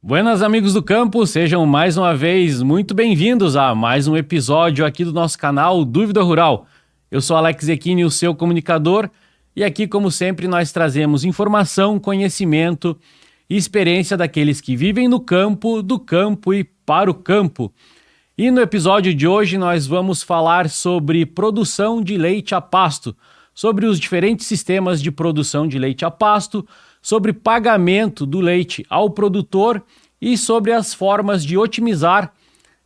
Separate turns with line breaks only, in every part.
Buenas, amigos do campo, sejam mais uma vez muito bem-vindos a mais um episódio aqui do nosso canal Dúvida Rural. Eu sou Alex Zecchini, o seu comunicador, e aqui, como sempre, nós trazemos informação, conhecimento e experiência daqueles que vivem no campo, do campo e para o campo. E no episódio de hoje nós vamos falar sobre produção de leite a pasto, sobre os diferentes sistemas de produção de leite a pasto, sobre pagamento do leite ao produtor e sobre as formas de otimizar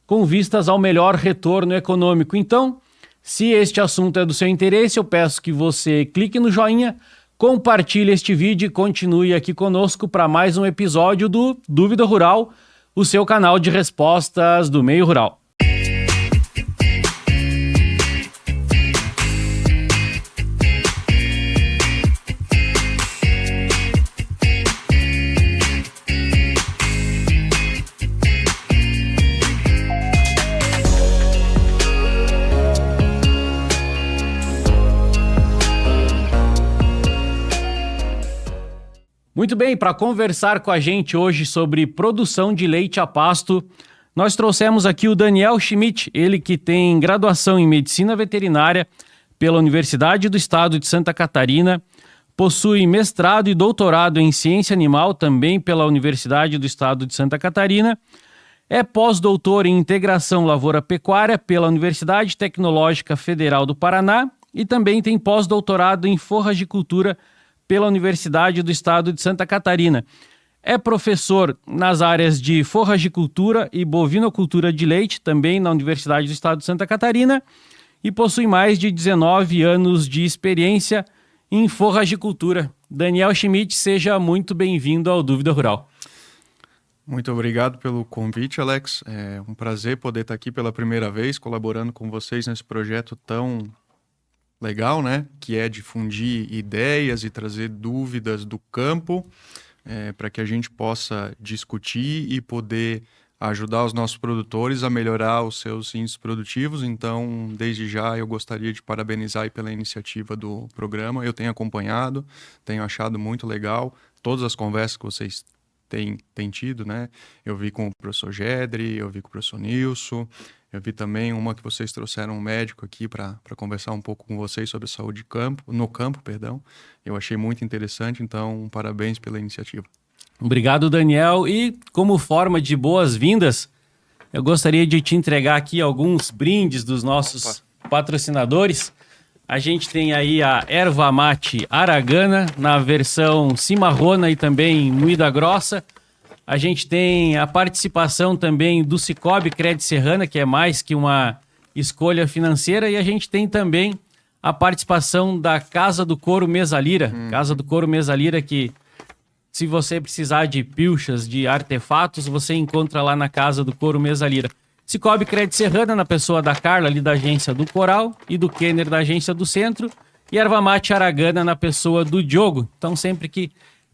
com vistas ao melhor retorno econômico. Então, se este assunto é do seu interesse, eu peço que você clique no joinha, compartilhe este vídeo e continue aqui conosco para mais um episódio do Dúvida Rural, o seu canal de respostas do meio rural. Muito bem, para conversar com a gente hoje sobre produção de leite a pasto, nós trouxemos aqui o Daniel Schmidt, ele que tem graduação em Medicina Veterinária pela Universidade do Estado de Santa Catarina, possui mestrado e doutorado em Ciência Animal também pela Universidade do Estado de Santa Catarina, é pós-doutor em Integração Lavoura-Pecuária pela Universidade Tecnológica Federal do Paraná e também tem pós-doutorado em Forragicultura pela Universidade do Estado de Santa Catarina. É professor nas áreas de forragicultura e bovinocultura de leite, também na Universidade do Estado de Santa Catarina, e possui mais de 19 anos de experiência em forragicultura. Daniel Schmidt, seja muito bem-vindo ao Dúvida Rural.
Muito obrigado pelo convite, Alex. É um prazer poder estar aqui pela primeira vez, colaborando com vocês nesse projeto tão legal, né? Que é difundir ideias e trazer dúvidas do campo para que a gente possa discutir e poder ajudar os nossos produtores a melhorar os seus índices produtivos. Então, desde já, eu gostaria de parabenizar aí pela iniciativa do programa. Eu tenho acompanhado, tenho achado muito legal todas as conversas que vocês têm tido, né? Eu vi com o professor Gedri, eu vi com o professor Nilson. Eu vi também uma que vocês trouxeram um médico aqui para conversar um pouco com vocês sobre saúde no campo. Eu achei muito interessante, então parabéns pela iniciativa.
Obrigado, Daniel. E como forma de boas-vindas, eu gostaria de te entregar aqui alguns brindes dos nossos patrocinadores. A gente tem aí a erva mate aragana na versão cimarrona e também moída grossa. A gente tem a participação também do Cicobi Crédito Serrana, que é mais que uma escolha financeira, e a gente tem também a participação da Casa do Couro Mesalira. Casa do Couro Mesalira que, se você precisar de pilchas, de artefatos, você encontra lá na Casa do Couro Mesalira. Cicobi Crédito Serrana, na pessoa da Carla, ali da agência do Coral, e do Kenner, da agência do Centro, e erva mate aragana, na pessoa do Diogo. Então, sempre que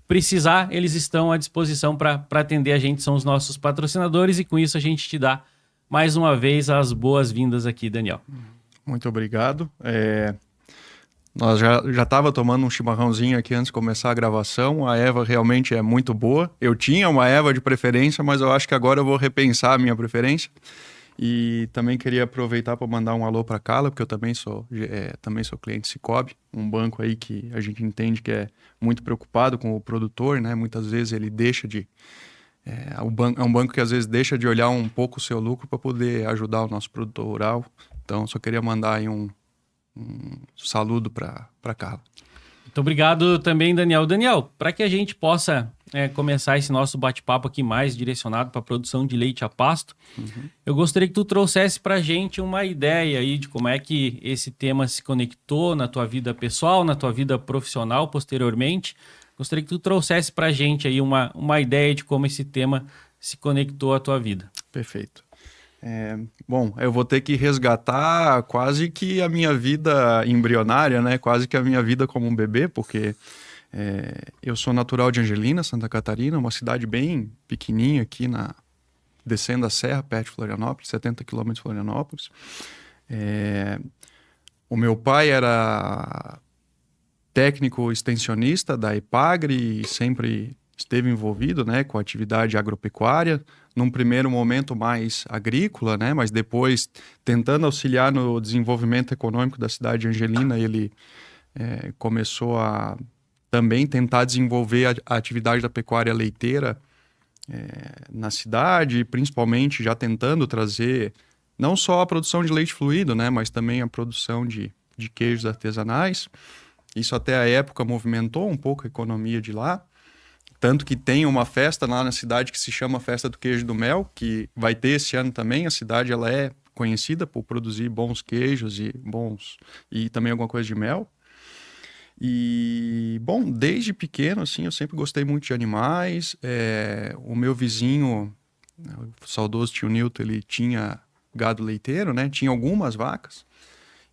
precisar, eles estão à disposição para atender a gente, são os nossos patrocinadores, e com isso a gente te dá mais uma vez as boas-vindas aqui, Daniel.
Muito obrigado. Nós já estava tomando um chimarrãozinho aqui antes de começar a gravação. A erva realmente é muito boa. Eu tinha uma erva de preferência, mas eu acho que agora eu vou repensar a minha preferência. E também queria aproveitar para mandar um alô para a Carla, porque eu também sou cliente Cicobi, um banco aí que a gente entende que é muito preocupado com o produtor, né? Muitas vezes ele deixa de... É um banco que às vezes deixa de olhar um pouco o seu lucro para poder ajudar o nosso produtor rural. Então, só queria mandar aí um saludo para a Carla.
Muito obrigado também, Daniel. Daniel, para que a gente possa começar esse nosso bate-papo aqui mais direcionado para a produção de leite a pasto, eu gostaria que tu trouxesse para a gente uma ideia aí de como é que esse tema se conectou na tua vida pessoal, na tua vida profissional posteriormente. Gostaria que tu trouxesse para a gente aí uma ideia de como esse tema se conectou à tua vida.
Perfeito. Bom, eu vou ter que resgatar quase que a minha vida embrionária, né? Quase que a minha vida como um bebê, porque eu sou natural de Angelina, Santa Catarina, uma cidade bem pequenininha aqui descendo a serra, perto de Florianópolis, 70 quilômetros de Florianópolis. O meu pai era técnico extensionista da Epagre e sempre esteve envolvido, né, com a atividade agropecuária, num primeiro momento mais agrícola, né, mas depois tentando auxiliar no desenvolvimento econômico da cidade de Angelina, ele começou a também tentar desenvolver a atividade da pecuária leiteira na cidade, principalmente já tentando trazer não só a produção de leite fluido, né, mas também a produção de queijos artesanais. Isso até a época movimentou um pouco a economia de lá. Tanto que tem uma festa lá na cidade que se chama Festa do Queijo e do Mel, que vai ter esse ano também. A cidade ela é conhecida por produzir bons queijos e também alguma coisa de mel. E, bom, desde pequeno, assim, eu sempre gostei muito de animais. O meu vizinho, o saudoso tio Nilton, ele tinha gado leiteiro, né? Tinha algumas vacas.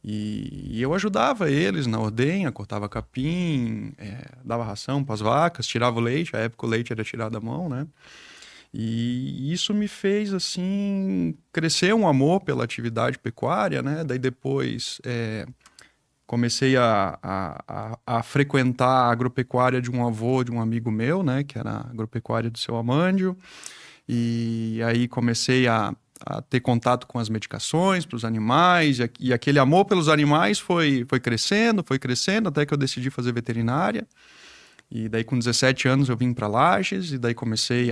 E eu ajudava eles na ordenha, cortava capim, dava ração para as vacas, tirava o leite. Na época o leite era tirado à mão, né? E isso me fez, assim, crescer um amor pela atividade pecuária, né? Daí depois comecei a frequentar a agropecuária de um avô, de um amigo meu, né? Que era a agropecuária do seu Amândio. E aí comecei a ter contato com as medicações para os animais. E aquele amor pelos animais foi crescendo, até que eu decidi fazer veterinária. E daí com 17 anos eu vim para Lages e daí comecei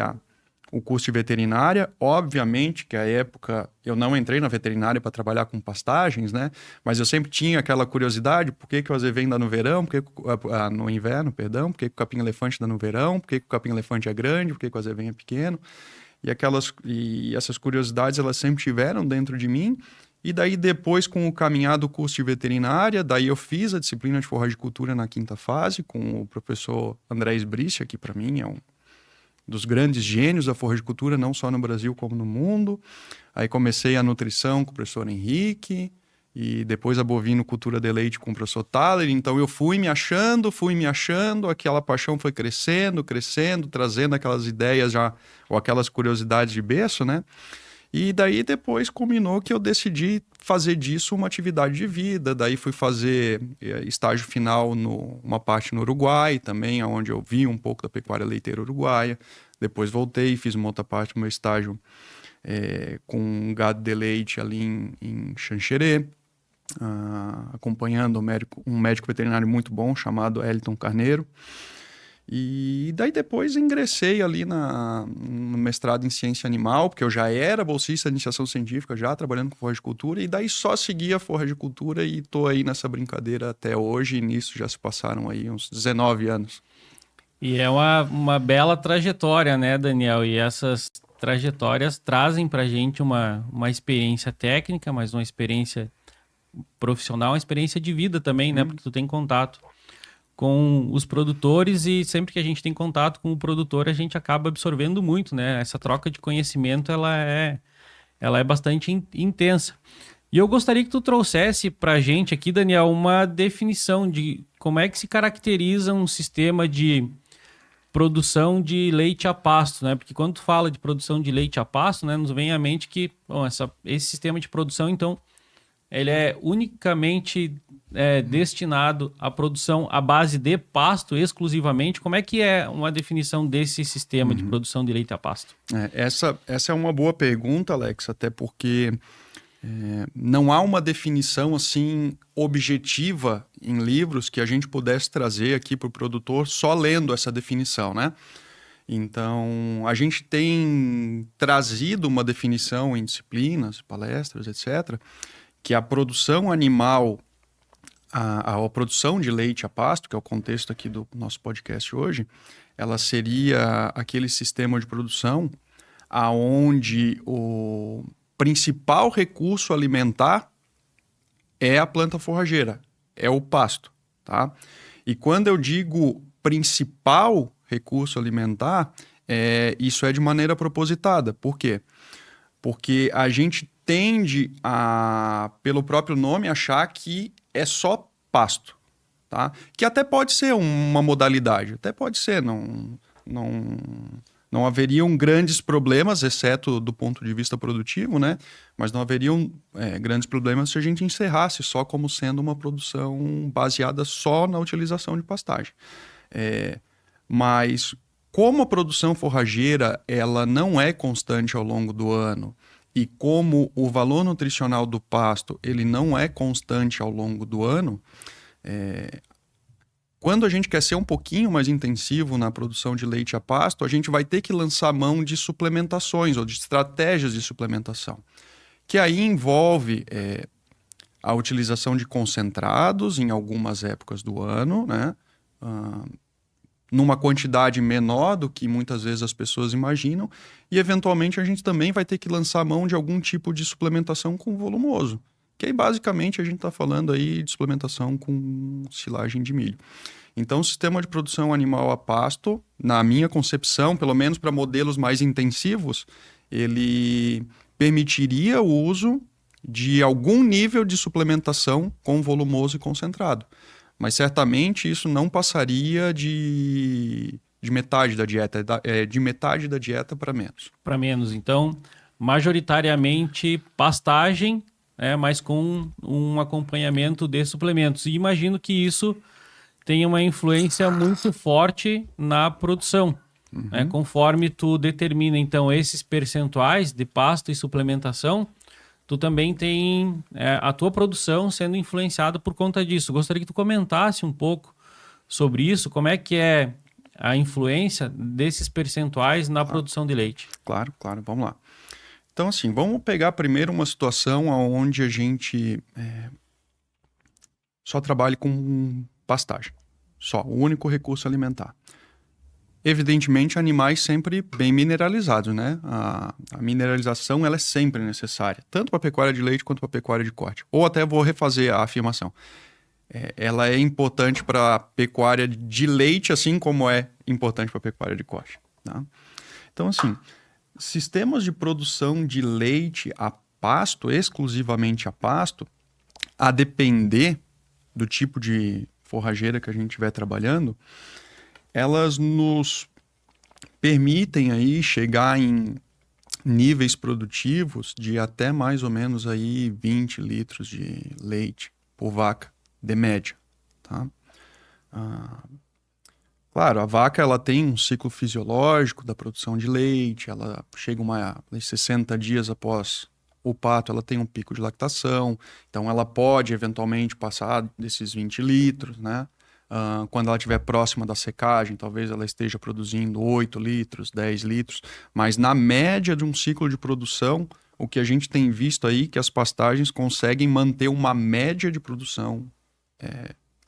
o curso de veterinária. Obviamente que à época eu não entrei na veterinária para trabalhar com pastagens, né? Mas eu sempre tinha aquela curiosidade, por que o azevedo dá no verão, no inverno, perdão, por que o capim-elefante dá no verão, por que o capim-elefante é grande, por que o azevedo é pequeno. E essas curiosidades elas sempre tiveram dentro de mim. E daí depois, com o caminhar do curso de veterinária, daí eu fiz a disciplina de forragicultura na 5ª fase com o professor Andrés Briscia, que para mim é um dos grandes gênios da forragicultura, não só no Brasil como no mundo. Aí comecei a nutrição com o professor Henrique, e depois a bovinocultura de leite com o professor Thaler. Então eu fui me achando, aquela paixão foi crescendo, trazendo aquelas ideias já, ou aquelas curiosidades de berço, né? E daí depois culminou que eu decidi fazer disso uma atividade de vida. Daí fui fazer estágio final uma parte no Uruguai também, onde eu vi um pouco da pecuária leiteira uruguaia. Depois voltei e fiz uma outra parte do meu estágio com gado de leite ali em Xanxerê, acompanhando um médico veterinário muito bom chamado Eliton Carneiro. E daí depois ingressei ali no mestrado em ciência animal, porque eu já era bolsista de iniciação científica, já trabalhando com forragicultura, e daí só segui a forragicultura e estou aí nessa brincadeira até hoje, e nisso já se passaram aí uns 19 anos.
E é uma bela trajetória, né, Daniel? E essas trajetórias trazem para a gente uma experiência técnica, mas uma experiência profissional, uma experiência de vida também, né? Porque tu tem contato com os produtores e sempre que a gente tem contato com o produtor, a gente acaba absorvendo muito, né? Essa troca de conhecimento, ela é bastante intensa. E eu gostaria que tu trouxesse para a gente aqui, Daniel, uma definição de como é que se caracteriza um sistema de produção de leite a pasto, né? Porque quando tu fala de produção de leite a pasto, né, nos vem à mente que esse sistema de produção, então, ele é unicamente destinado à produção à base de pasto exclusivamente. Como é que é uma definição desse sistema de produção de leite a pasto?
Essa é uma boa pergunta, Alex, até porque não há uma definição assim objetiva em livros que a gente pudesse trazer aqui para o produtor só lendo essa definição, né? Então, a gente tem trazido uma definição em disciplinas, palestras, etc., que a produção animal, a produção de leite a pasto, que é o contexto aqui do nosso podcast hoje, ela seria aquele sistema de produção aonde o principal recurso alimentar é a planta forrageira, é o pasto, tá? E quando eu digo principal recurso alimentar, isso é de maneira propositada. Por quê? Porque a gente tende a, pelo próprio nome, achar que é só pasto, tá? Que até pode ser uma modalidade, até pode ser, não haveriam grandes problemas, exceto do ponto de vista produtivo, né? Mas não haveriam grandes problemas se a gente encerrasse só como sendo uma produção baseada só na utilização de pastagem. Mas Como a produção forrageira ela não é constante ao longo do ano e como o valor nutricional do pasto ele não é constante ao longo do ano, quando a gente quer ser um pouquinho mais intensivo na produção de leite a pasto, a gente vai ter que lançar mão de suplementações ou de estratégias de suplementação, que aí envolve a utilização de concentrados em algumas épocas do ano, né? Numa quantidade menor do que muitas vezes as pessoas imaginam, e eventualmente a gente também vai ter que lançar mão de algum tipo de suplementação com volumoso, que aí basicamente a gente está falando aí de suplementação com silagem de milho. Então o sistema de produção animal a pasto, na minha concepção, pelo menos para modelos mais intensivos, ele permitiria o uso de algum nível de suplementação com volumoso e concentrado. Mas certamente isso não passaria de metade da dieta, de metade da dieta para menos.
Para menos. Então, majoritariamente pastagem, mas com um acompanhamento de suplementos. E imagino que isso tenha uma influência muito forte na produção. Conforme tu determina, então, esses percentuais de pasto e suplementação, tu também tem a tua produção sendo influenciada por conta disso. Gostaria que tu comentasse um pouco sobre isso, como é que é a influência desses percentuais na produção de leite.
Claro, vamos lá. Então, assim, vamos pegar primeiro uma situação onde a gente só trabalha com pastagem. Só, o único recurso alimentar. Evidentemente, animais sempre bem mineralizados, né? A mineralização ela é sempre necessária, tanto para a pecuária de leite quanto para a pecuária de corte. Ou até vou refazer a afirmação. Ela é importante para a pecuária de leite, assim como é importante para a pecuária de corte. Tá? Então, assim, sistemas de produção de leite a pasto, exclusivamente a pasto, a depender do tipo de forrageira que a gente estiver trabalhando, elas nos permitem aí chegar em níveis produtivos de até mais ou menos aí 20 litros de leite por vaca, de média. Tá? Claro, a vaca ela tem um ciclo fisiológico da produção de leite, ela chega 60 dias após o parto, ela tem um pico de lactação, então ela pode eventualmente passar desses 20 litros, né? Quando ela estiver próxima da secagem, talvez ela esteja produzindo 8 litros, 10 litros, mas na média de um ciclo de produção, o que a gente tem visto aí é que as pastagens conseguem manter uma média de produção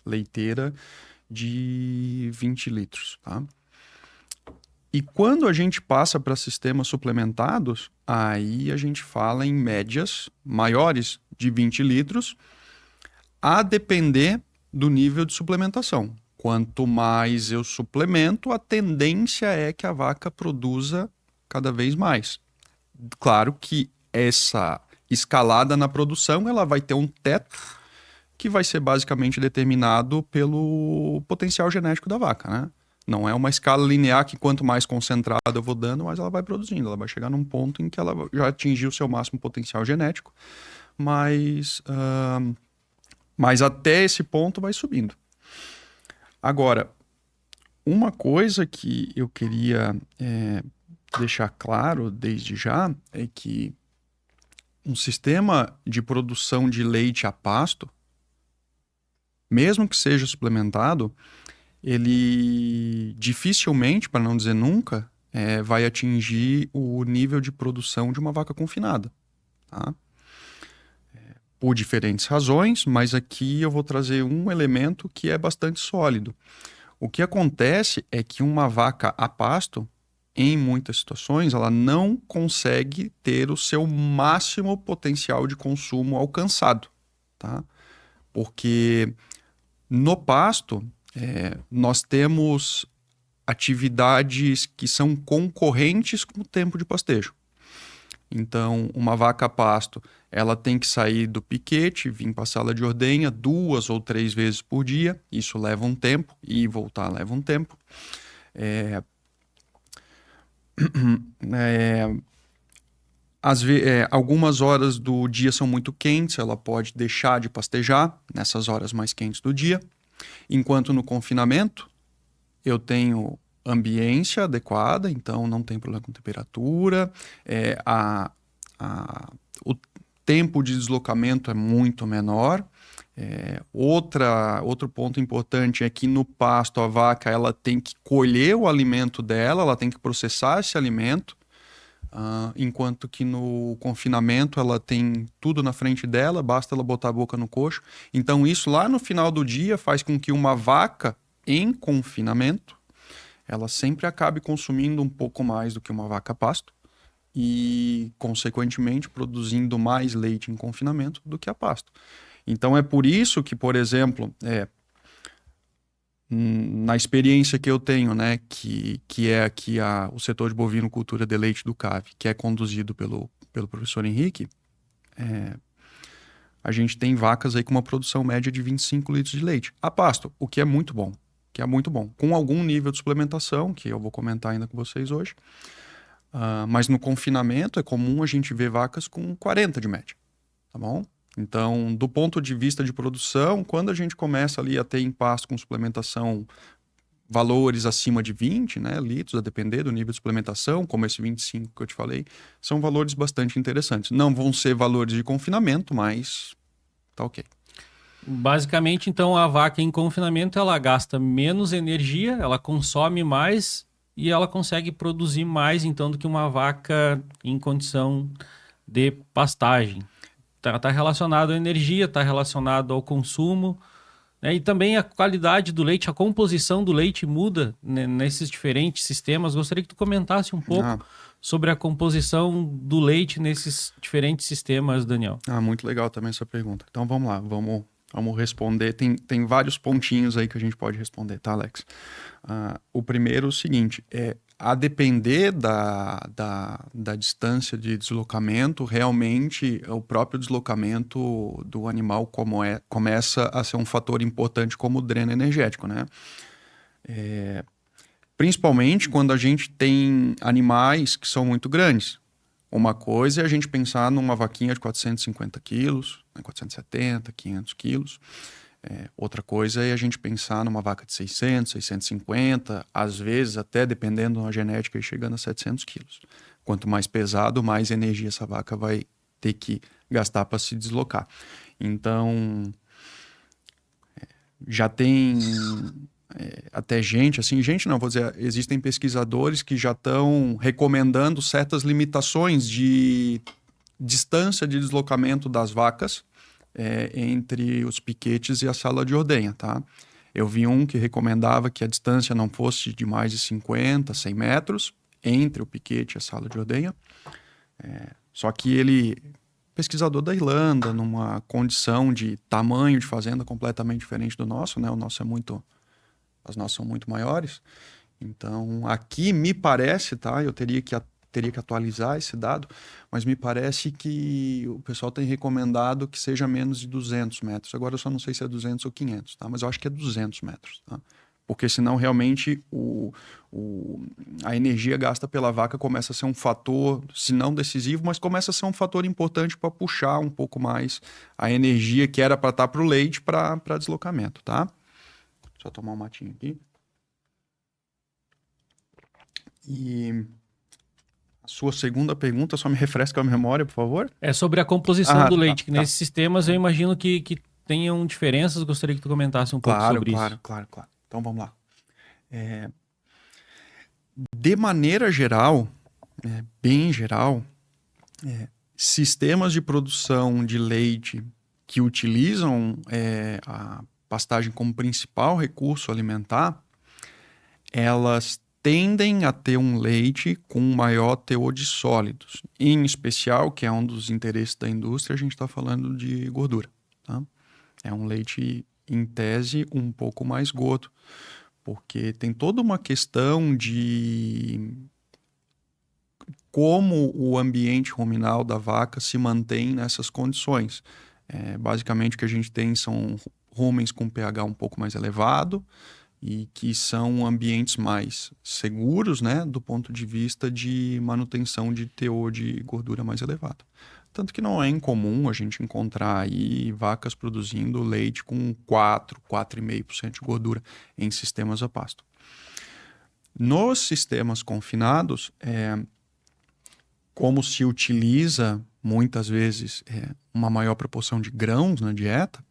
leiteira de 20 litros. Tá? E quando a gente passa para sistemas suplementados, aí a gente fala em médias maiores de 20 litros, a depender do nível de suplementação. Quanto mais eu suplemento, a tendência é que a vaca produza cada vez mais. Claro que essa escalada na produção ela vai ter um teto que vai ser basicamente determinado pelo potencial genético da vaca, né? Não é uma escala linear que quanto mais concentrada eu vou dando, mais ela vai produzindo. Ela vai chegar num ponto em que ela já atingiu o seu máximo potencial genético, mas até esse ponto vai subindo. Agora, uma coisa que eu queria deixar claro desde já é que um sistema de produção de leite a pasto, mesmo que seja suplementado, ele dificilmente, para não dizer nunca, vai atingir o nível de produção de uma vaca confinada. Tá? Por diferentes razões, mas aqui eu vou trazer um elemento que é bastante sólido. O que acontece é que uma vaca a pasto, em muitas situações, ela não consegue ter o seu máximo potencial de consumo alcançado. Tá? Porque no pasto, nós temos atividades que são concorrentes com o tempo de pastejo. Então, uma vaca a pasto, ela tem que sair do piquete, vir para a sala de ordenha 2 ou 3 vezes por dia. Isso leva um tempo, e voltar leva um tempo. Algumas horas do dia são muito quentes, ela pode deixar de pastejar nessas horas mais quentes do dia. Enquanto no confinamento, eu tenho ambiência adequada, então não tem problema com temperatura, o tempo de deslocamento é muito menor. Outro ponto importante é que no pasto a vaca ela tem que colher o alimento dela, ela tem que processar esse alimento, enquanto que no confinamento ela tem tudo na frente dela, basta ela botar a boca no coxo. Então isso lá no final do dia faz com que uma vaca em confinamento ela sempre acabe consumindo um pouco mais do que uma vaca pasto e, consequentemente, produzindo mais leite em confinamento do que a pasto. Então é por isso que, por exemplo, na experiência que eu tenho, né, que é aqui o setor de bovinocultura de leite do CAV, que é conduzido pelo professor Henrique, a gente tem vacas aí com uma produção média de 25 litros de leite a pasto, o que é muito bom, com algum nível de suplementação, que eu vou comentar ainda com vocês hoje. Mas no confinamento é comum a gente ver vacas com 40 de média, tá bom? Então, do ponto de vista de produção, quando a gente começa ali a ter em pasto com suplementação valores acima de 20, né, litros, a depender do nível de suplementação, como esse 25 que eu te falei, são valores bastante interessantes. Não vão ser valores de confinamento, mas tá ok.
Basicamente, então, a vaca em confinamento, ela gasta menos energia, ela consome mais e ela consegue produzir mais, então, do que uma vaca em condição de pastagem. Tá relacionado à energia, está relacionado ao consumo, né? E também a qualidade do leite, a composição do leite muda, né, nesses diferentes sistemas. Gostaria que tu comentasse um pouco sobre a composição do leite nesses diferentes sistemas, Daniel.
Muito legal também essa pergunta. Então vamos lá, vamos responder. Tem vários pontinhos aí que a gente pode responder, tá, Alex? O primeiro é o seguinte, a depender da distância de deslocamento, realmente o próprio deslocamento do animal começa a ser um fator importante como o dreno energético, né? Principalmente quando a gente tem animais que são muito grandes. Uma coisa é a gente pensar numa vaquinha de 450 quilos, 470, 500 quilos. Outra coisa é a gente pensar numa vaca de 600, 650, às vezes até, dependendo da genética, chegando a 700 quilos. Quanto mais pesado, mais energia essa vaca vai ter que gastar para se deslocar. Então, já tem até existem pesquisadores que já estão recomendando certas limitações de distância de deslocamento das vacas entre os piquetes e a sala de ordenha, tá? Eu vi um que recomendava que a distância não fosse de mais de 50, 100 metros entre o piquete e a sala de ordenha. Só que ele, pesquisador da Irlanda, numa condição de tamanho de fazenda completamente diferente do nosso, né? As nossas são muito maiores. Então, aqui me parece, tá? Eu teria que atualizar esse dado, mas me parece que o pessoal tem recomendado que seja menos de 200 metros. Agora eu só não sei se é 200 ou 500, tá? Mas eu acho que é 200 metros, tá? Porque senão realmente a energia gasta pela vaca começa a ser um fator, se não decisivo, mas começa a ser um fator importante para puxar um pouco mais a energia que era para estar para o leite para deslocamento, tá? Só tomar um matinho aqui. E a sua segunda pergunta, só me refresca a memória, por favor.
É sobre a composição do leite, que
tá.
nesses sistemas eu imagino que tenham diferenças. Gostaria que tu comentasse um pouco sobre isso.
Claro. Então vamos lá. De maneira geral, bem geral, sistemas de produção de leite que utilizam a pastagem como principal recurso alimentar, elas tendem a ter um leite com maior teor de sólidos. Em especial, que é um dos interesses da indústria, a gente está falando de gordura. Tá? É um leite, em tese, um pouco mais gordo, porque tem toda uma questão de como o ambiente ruminal da vaca se mantém nessas condições. Basicamente, o que a gente tem são rumens com pH um pouco mais elevado, e que são ambientes mais seguros, né, do ponto de vista de manutenção de teor de gordura mais elevado. Tanto que não é incomum a gente encontrar aí vacas produzindo leite com 4,5% de gordura em sistemas a pasto. Nos sistemas confinados, como se utiliza muitas vezes uma maior proporção de grãos na dieta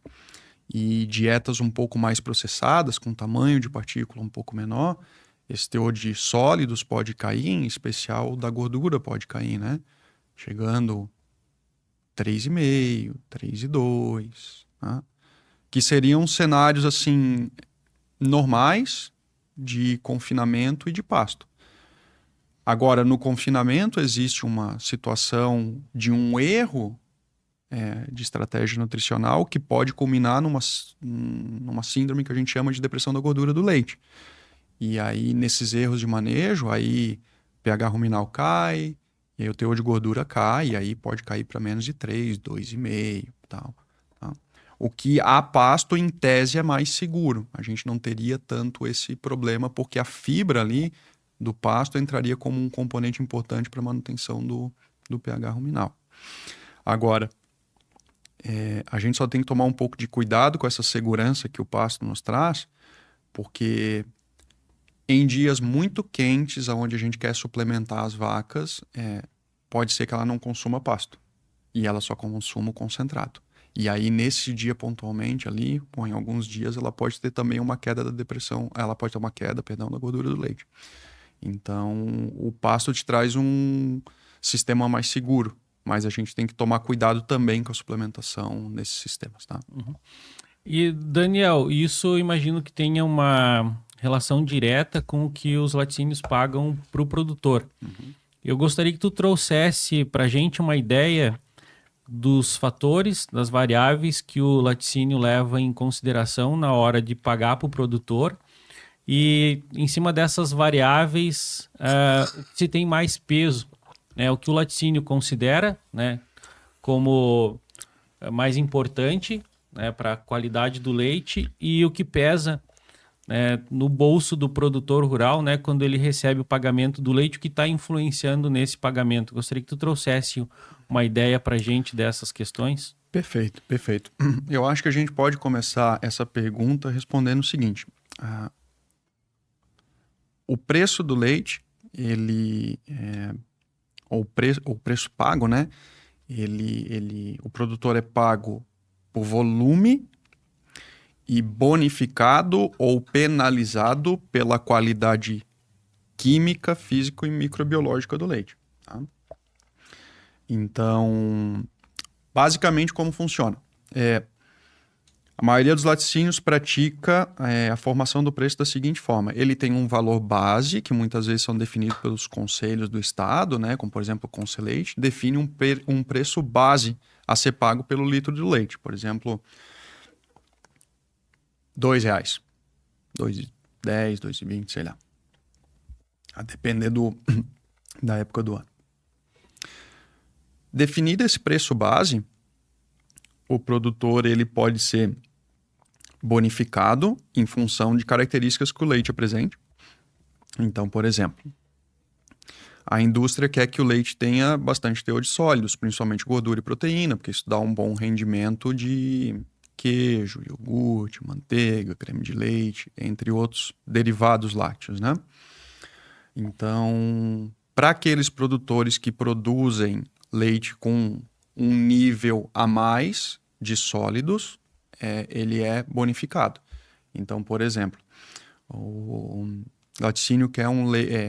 e dietas um pouco mais processadas, com tamanho de partícula um pouco menor, esse teor de sólidos pode cair, em especial da gordura pode cair, né? Chegando 3,5, 3,2, né? Que seriam cenários assim normais de confinamento e de pasto. Agora, no confinamento existe uma situação de um erro de estratégia nutricional que pode culminar numa síndrome que a gente chama de depressão da gordura do leite. E aí, nesses erros de manejo, aí pH ruminal cai, e aí o teor de gordura cai, e aí pode cair para menos de 3, 2,5 e tal. Tá? O que a pasto, em tese, é mais seguro. A gente não teria tanto esse problema, porque a fibra ali do pasto entraria como um componente importante para a manutenção do pH ruminal. Agora, a gente só tem que tomar um pouco de cuidado com essa segurança que o pasto nos traz, porque em dias muito quentes, onde a gente quer suplementar as vacas, pode ser que ela não consuma pasto e ela só consuma o concentrado. E aí, nesse dia pontualmente ali, ou em alguns dias, ela pode ter também uma queda da depressão, ela pode ter uma queda, perdão, da gordura do leite. Então, o pasto te traz um sistema mais seguro, mas a gente tem que tomar cuidado também com a suplementação nesses sistemas, tá?
Uhum. E, Daniel, isso eu imagino que tenha uma relação direta com o que os laticínios pagam para o produtor.
Uhum.
Eu gostaria que tu trouxesse para a gente uma ideia dos fatores, das variáveis que o laticínio leva em consideração na hora de pagar para o produtor e, em cima dessas variáveis, se tem mais peso, né? O que o laticínio considera, né, como mais importante, né, para a qualidade do leite e o que pesa, né, no bolso do produtor rural, né, quando ele recebe o pagamento do leite, o que está influenciando nesse pagamento. Gostaria que tu trouxesse uma ideia para a gente dessas questões.
Perfeito, perfeito. Eu acho que a gente pode começar essa pergunta respondendo o seguinte. O preço do leite, o preço pago, né? O produtor é pago por volume e bonificado ou penalizado pela qualidade química, física e microbiológica do leite. Tá? Então, basicamente como funciona? A maioria dos laticínios pratica a formação do preço da seguinte forma. Ele tem um valor base, que muitas vezes são definidos pelos conselhos do estado, né? Como por exemplo o Conselheite, define um preço base a ser pago pelo litro de leite. Por exemplo, R$2, R$2,10, R$2,20, sei lá. A depender da época do ano. Definido esse preço base, o produtor ele pode ser bonificado em função de características que o leite apresente. Então, por exemplo, a indústria quer que o leite tenha bastante teor de sólidos, principalmente gordura e proteína, porque isso dá um bom rendimento de queijo, iogurte, manteiga, creme de leite, entre outros derivados lácteos, né? Então, para aqueles produtores que produzem leite com um nível a mais de sólidos, ele é bonificado. Então, por exemplo, o laticínio quer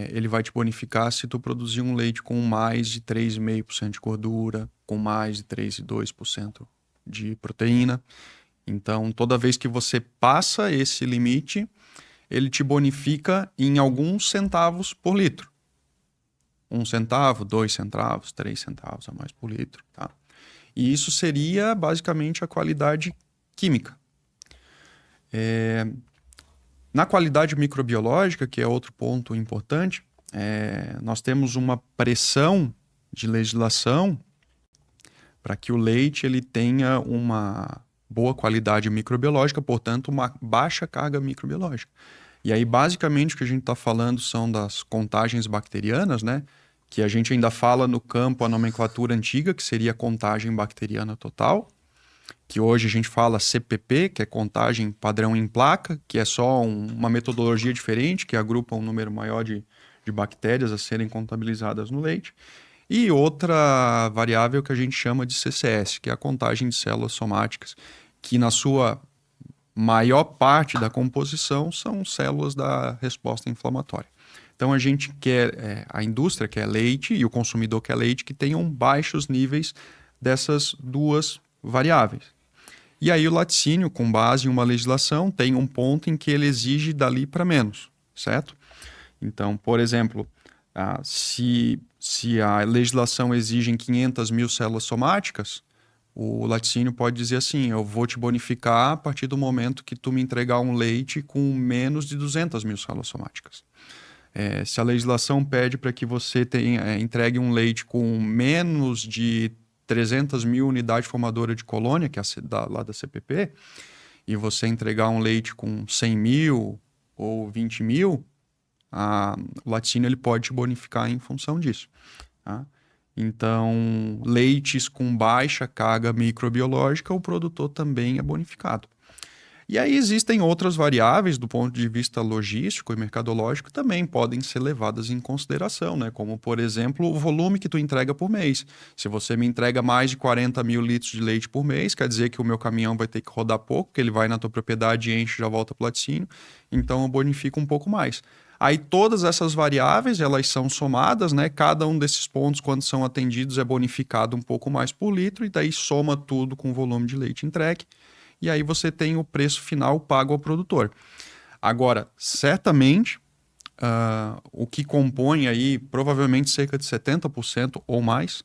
ele vai te bonificar se tu produzir um leite com mais de 3,5% de gordura, com mais de 3,2% de proteína. Então, toda vez que você passa esse limite, ele te bonifica em alguns centavos por litro. 1 centavo, 2 centavos, 3 centavos a mais por litro. Tá? E isso seria basicamente a qualidade química. Na qualidade microbiológica, que é outro ponto importante, nós temos uma pressão de legislação para que o leite ele tenha uma boa qualidade microbiológica, portanto, uma baixa carga microbiológica. E aí, basicamente, o que a gente está falando são das contagens bacterianas, né? Que a gente ainda fala no campo a nomenclatura antiga, que seria a contagem bacteriana total. que hoje a gente fala CPP, que é contagem padrão em placa, que é só uma metodologia diferente, que agrupa um número maior de bactérias a serem contabilizadas no leite. E outra variável que a gente chama de CCS, que é a contagem de células somáticas, que na sua maior parte da composição são células da resposta inflamatória. Então a gente quer, a indústria quer leite e o consumidor quer leite que tenham baixos níveis dessas duas variáveis. E aí o laticínio, com base em uma legislação, tem um ponto em que ele exige dali para menos, certo? Então, por exemplo, se a legislação exige 500 mil células somáticas, o laticínio pode dizer assim, eu vou te bonificar a partir do momento que tu me entregar um leite com menos de 200 mil células somáticas. Se a legislação pede para que você entregue um leite com menos de 300 mil unidades formadoras de colônia, que é lá da CPP, e você entregar um leite com 100 mil ou 20 mil, o laticínio ele pode te bonificar em função disso. Tá? Então, leites com baixa carga microbiológica, o produtor também é bonificado. E aí existem outras variáveis do ponto de vista logístico e mercadológico também podem ser levadas em consideração, né? Como, por exemplo, o volume que tu entrega por mês. Se você me entrega mais de 40 mil litros de leite por mês, quer dizer que o meu caminhão vai ter que rodar pouco, porque ele vai na tua propriedade, enche e já volta para o laticínio, então eu bonifico um pouco mais. Aí todas essas variáveis, elas são somadas, né? Cada um desses pontos, quando são atendidos, é bonificado um pouco mais por litro, e daí soma tudo com o volume de leite entregue. E aí você tem o preço final pago ao produtor. Agora, certamente, o que compõe aí provavelmente cerca de 70% ou mais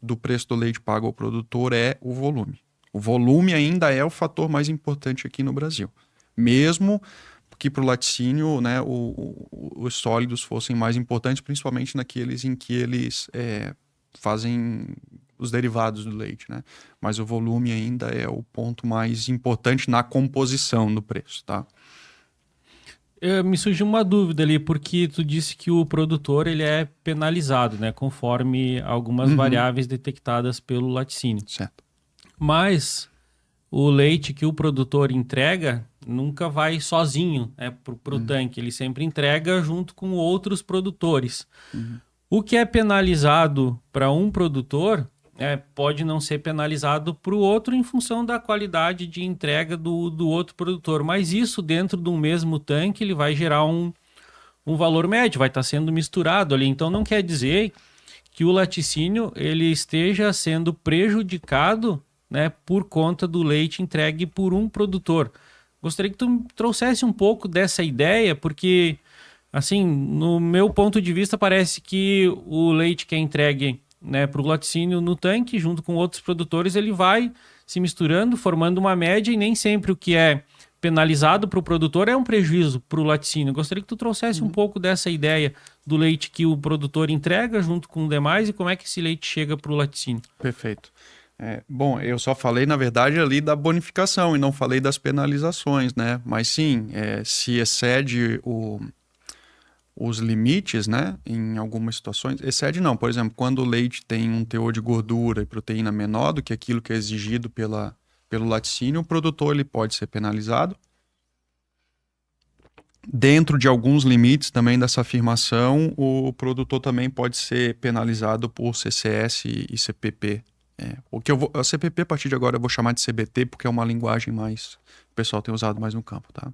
do preço do leite pago ao produtor é o volume. O volume ainda é o fator mais importante aqui no Brasil. Mesmo que para o laticínio, né, os sólidos fossem mais importantes, principalmente naqueles em que eles fazem os derivados do leite, né? Mas o volume ainda é o ponto mais importante na composição do preço, tá?
Me surgiu uma dúvida ali, porque tu disse que o produtor ele é penalizado, né? Conforme algumas variáveis detectadas pelo laticínio.
Certo.
Mas o leite que o produtor entrega nunca vai sozinho, né, pro tanque. Ele sempre entrega junto com outros produtores. O que é penalizado para um produtor pode não ser penalizado para o outro em função da qualidade de entrega do outro produtor. Mas isso dentro de um mesmo tanque ele vai gerar um valor médio, vai estar sendo misturado ali. Então não quer dizer que o laticínio ele esteja sendo prejudicado, né, por conta do leite entregue por um produtor. Gostaria que tu trouxesse um pouco dessa ideia, porque, assim, no meu ponto de vista, parece que o leite que é entregue, né, para o laticínio no tanque, junto com outros produtores, ele vai se misturando, formando uma média, e nem sempre o que é penalizado para o produtor é um prejuízo para o laticínio. Gostaria que tu trouxesse um pouco dessa ideia do leite que o produtor entrega junto com o demais e como é que esse leite chega para o laticínio.
Perfeito. Bom, eu só falei, na verdade, ali da bonificação e não falei das penalizações, né? Mas sim, se excede os limites, né? Em algumas situações, excede não. Por exemplo, quando o leite tem um teor de gordura e proteína menor do que aquilo que é exigido pelo laticínio, o produtor ele pode ser penalizado. Dentro de alguns limites também dessa afirmação, o produtor também pode ser penalizado por CCS e CPP. A CPP a partir de agora eu vou chamar de CBT porque é uma linguagem mais o pessoal tem usado mais no campo, tá?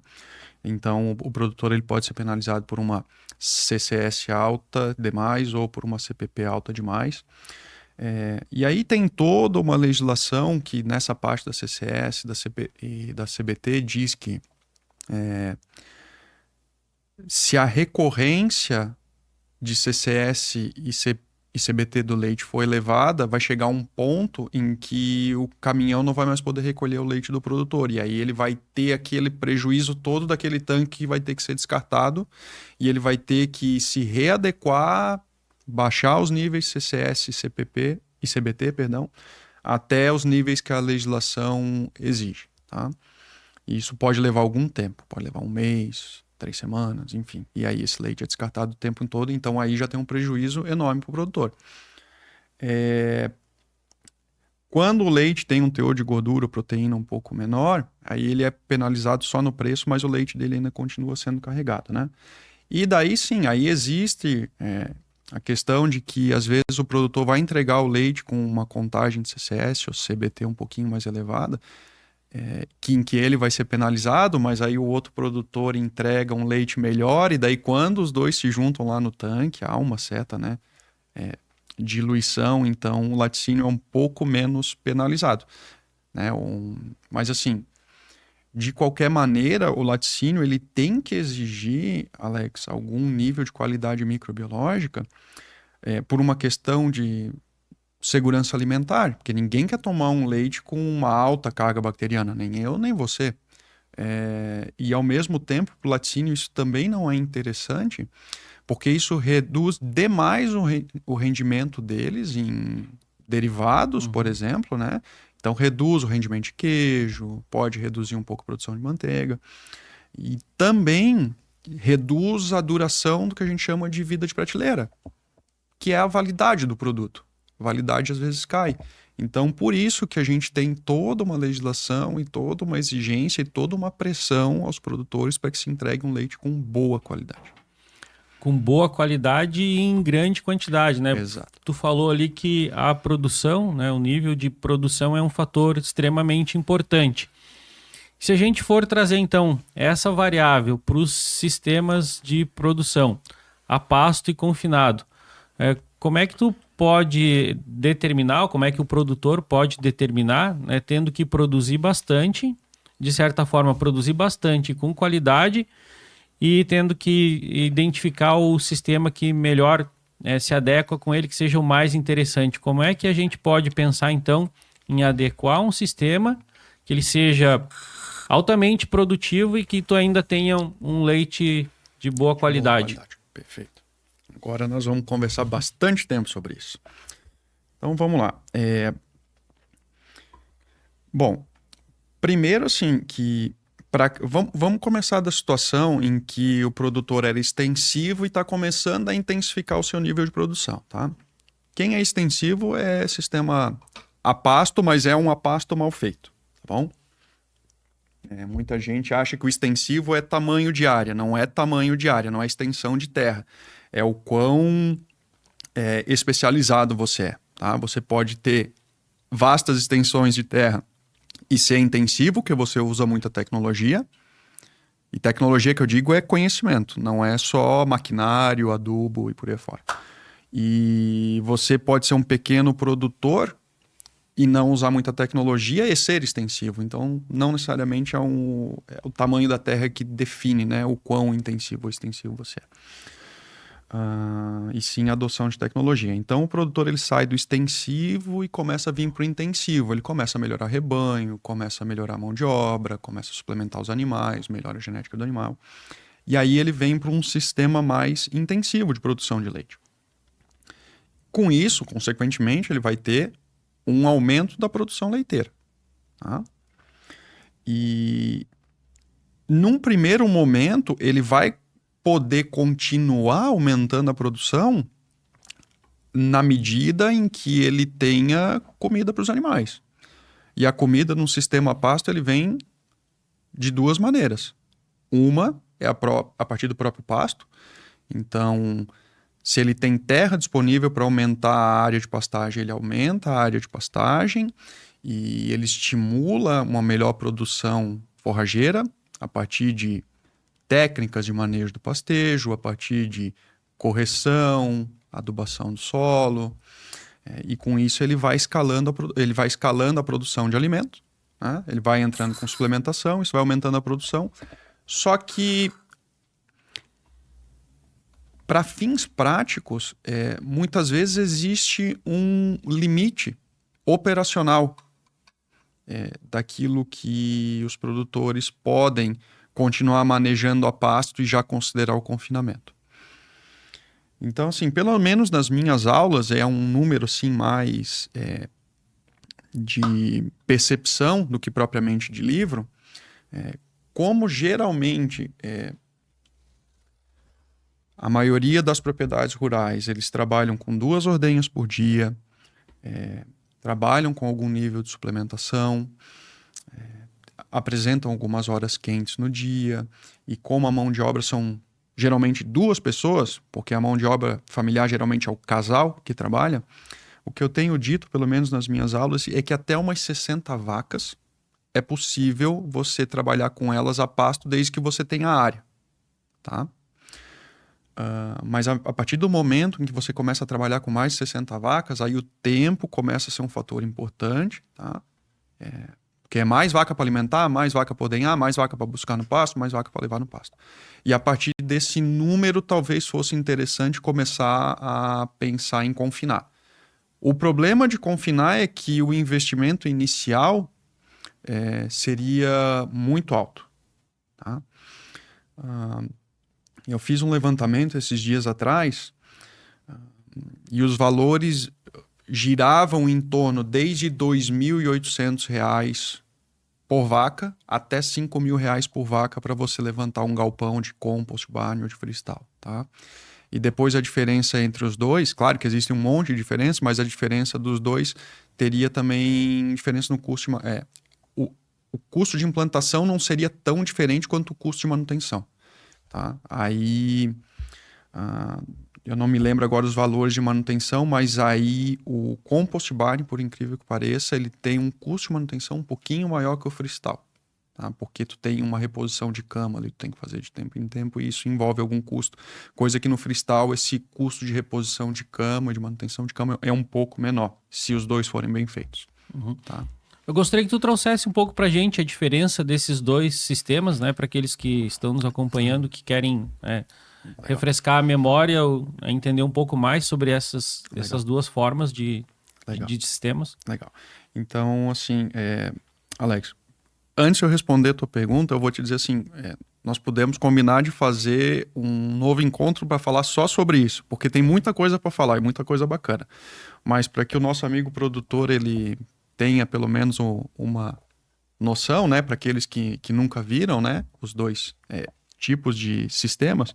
Então o produtor ele pode ser penalizado por uma CCS alta demais ou por uma CPP alta demais. E aí tem toda uma legislação que nessa parte da CCS e da CBT diz que se a recorrência de CCS e CBT do leite for elevada, vai chegar um ponto em que o caminhão não vai mais poder recolher o leite do produtor. E aí ele vai ter aquele prejuízo todo daquele tanque que vai ter que ser descartado e ele vai ter que se readequar, baixar os níveis CCS, CPP e CBT, perdão, até os níveis que a legislação exige, tá? E isso pode levar algum tempo, pode levar um mês, 3 semanas, enfim. E aí esse leite é descartado o tempo todo, então aí já tem um prejuízo enorme para o produtor. Quando o leite tem um teor de gordura ou proteína um pouco menor, aí ele é penalizado só no preço, mas o leite dele ainda continua sendo carregado, né? E daí sim, aí existe a questão de que às vezes o produtor vai entregar o leite com uma contagem de CCS ou CBT um pouquinho mais elevada, em que ele vai ser penalizado, mas aí o outro produtor entrega um leite melhor, e daí quando os dois se juntam lá no tanque, há uma certa, né, diluição, então o laticínio é um pouco menos penalizado, né? Mas assim, de qualquer maneira, o laticínio ele tem que exigir, Alex, algum nível de qualidade microbiológica, por uma questão de segurança alimentar, porque ninguém quer tomar um leite com uma alta carga bacteriana, nem eu, nem você. E ao mesmo tempo, para o laticínio isso também não é interessante, porque isso reduz demais o rendimento deles em derivados, por exemplo, né? Então reduz o rendimento de queijo, pode reduzir um pouco a produção de manteiga e também reduz a duração do que a gente chama de vida de prateleira, que é a validade do produto. A validade às vezes cai. Então, por isso que a gente tem toda uma legislação e toda uma exigência e toda uma pressão aos produtores para que se entregue um leite com boa qualidade.
Com boa qualidade e em grande quantidade, né?
Exato.
Tu falou ali que a produção, né, o nível de produção é um fator extremamente importante. Se a gente for trazer, então, essa variável para os sistemas de produção, a pasto e confinado, como é que tu pode determinar, como é que o produtor pode determinar, né, tendo que produzir bastante, de certa forma, produzir bastante com qualidade e tendo que identificar o sistema que melhor se adequa com ele, que seja o mais interessante. Como é que a gente pode pensar, então, em adequar um sistema que ele seja altamente produtivo e que tu ainda tenha um leite de boa qualidade?
Boa qualidade. Perfeito. Agora nós vamos conversar bastante tempo sobre isso. Então vamos lá. Bom, primeiro assim que vamos começar da situação em que o produtor era extensivo e está começando a intensificar o seu nível de produção, tá? Quem é extensivo é sistema a pasto, mas é um a pasto mal feito, tá bom? Muita gente acha que o extensivo é tamanho de área. Não é tamanho de área, não é extensão de terra. É o quão especializado você é, tá? Você pode ter vastas extensões de terra e ser intensivo, que você usa muita tecnologia. E tecnologia que eu digo é conhecimento, não é só maquinário, adubo e por aí fora. E você pode ser um pequeno produtor e não usar muita tecnologia e ser extensivo. Então, não necessariamente é o tamanho da terra que define, né, o quão intensivo ou extensivo você é. E sim a adoção de tecnologia. Então, o produtor ele sai do extensivo e começa a vir para o intensivo. Ele começa a melhorar rebanho, começa a melhorar a mão de obra, começa a suplementar os animais, melhora a genética do animal. E aí ele vem para um sistema mais intensivo de produção de leite. Com isso, consequentemente, ele vai ter um aumento da produção leiteira. Tá? E num primeiro momento, ele vai poder continuar aumentando a produção na medida em que ele tenha comida para os animais. E a comida no sistema pasto ele vem de duas maneiras. Uma é a partir do próprio pasto. Então, se ele tem terra disponível para aumentar a área de pastagem, ele aumenta a área de pastagem e ele estimula uma melhor produção forrageira a partir de técnicas de manejo do pastejo, a partir de correção, adubação do solo, e com isso ele vai escalando a produção de alimento, né? Ele vai entrando com suplementação, isso vai aumentando a produção, só que para fins práticos, muitas vezes existe um limite operacional daquilo que os produtores podem continuar manejando a pasto e já considerar o confinamento. Então, assim, pelo menos nas minhas aulas, é um número assim, mais de percepção do que propriamente de livro, como geralmente a maioria das propriedades rurais, eles trabalham com 2 ordenhas por dia, trabalham com algum nível de suplementação, apresentam algumas horas quentes no dia, e como a mão de obra são geralmente 2 pessoas, porque a mão de obra familiar geralmente é o casal que trabalha, o que eu tenho dito, pelo menos nas minhas aulas, é que até umas 60 vacas é possível você trabalhar com elas a pasto desde que você tenha área, tá? Mas a partir do momento em que você começa a trabalhar com mais de 60 vacas, aí o tempo começa a ser um fator importante, tá? Porque é mais vaca para alimentar, mais vaca para ordenhar, mais vaca para buscar no pasto, mais vaca para levar no pasto. E a partir desse número, talvez fosse interessante começar a pensar em confinar. O problema de confinar é que o investimento inicial seria muito alto, tá? Eu fiz um levantamento esses dias atrás e os valores giravam em torno desde R$ 2.800 por vaca até R$ 5.000 por vaca para você levantar um galpão de compost, barn ou de freestyle, tá? E depois a diferença entre os dois, claro que existe um monte de diferença, mas a diferença dos dois teria também diferença no custo. O custo de implantação não seria tão diferente quanto o custo de manutenção, tá? Aí, eu não me lembro agora os valores de manutenção, mas aí o compost barn, por incrível que pareça, ele tem um custo de manutenção um pouquinho maior que o freestyle, tá? Porque tu tem uma reposição de cama ali, tu tem que fazer de tempo em tempo e isso envolve algum custo. Coisa que no freestyle esse custo de reposição de cama, de manutenção de cama é um pouco menor, se os dois forem bem feitos, tá?
Eu gostaria que tu trouxesse um pouco pra gente a diferença desses dois sistemas, né? Para aqueles que estão nos acompanhando, que querem refrescar a memória, entender um pouco mais sobre essas 2 formas de sistemas.
Legal. Então, assim, Alex, antes de eu responder a tua pergunta, eu vou te dizer assim, nós podemos combinar de fazer um novo encontro para falar só sobre isso, porque tem muita coisa para falar e muita coisa bacana. Mas para que o nosso amigo produtor ele tenha pelo menos uma noção, né, para aqueles que nunca viram, né, os dois tipos de sistemas,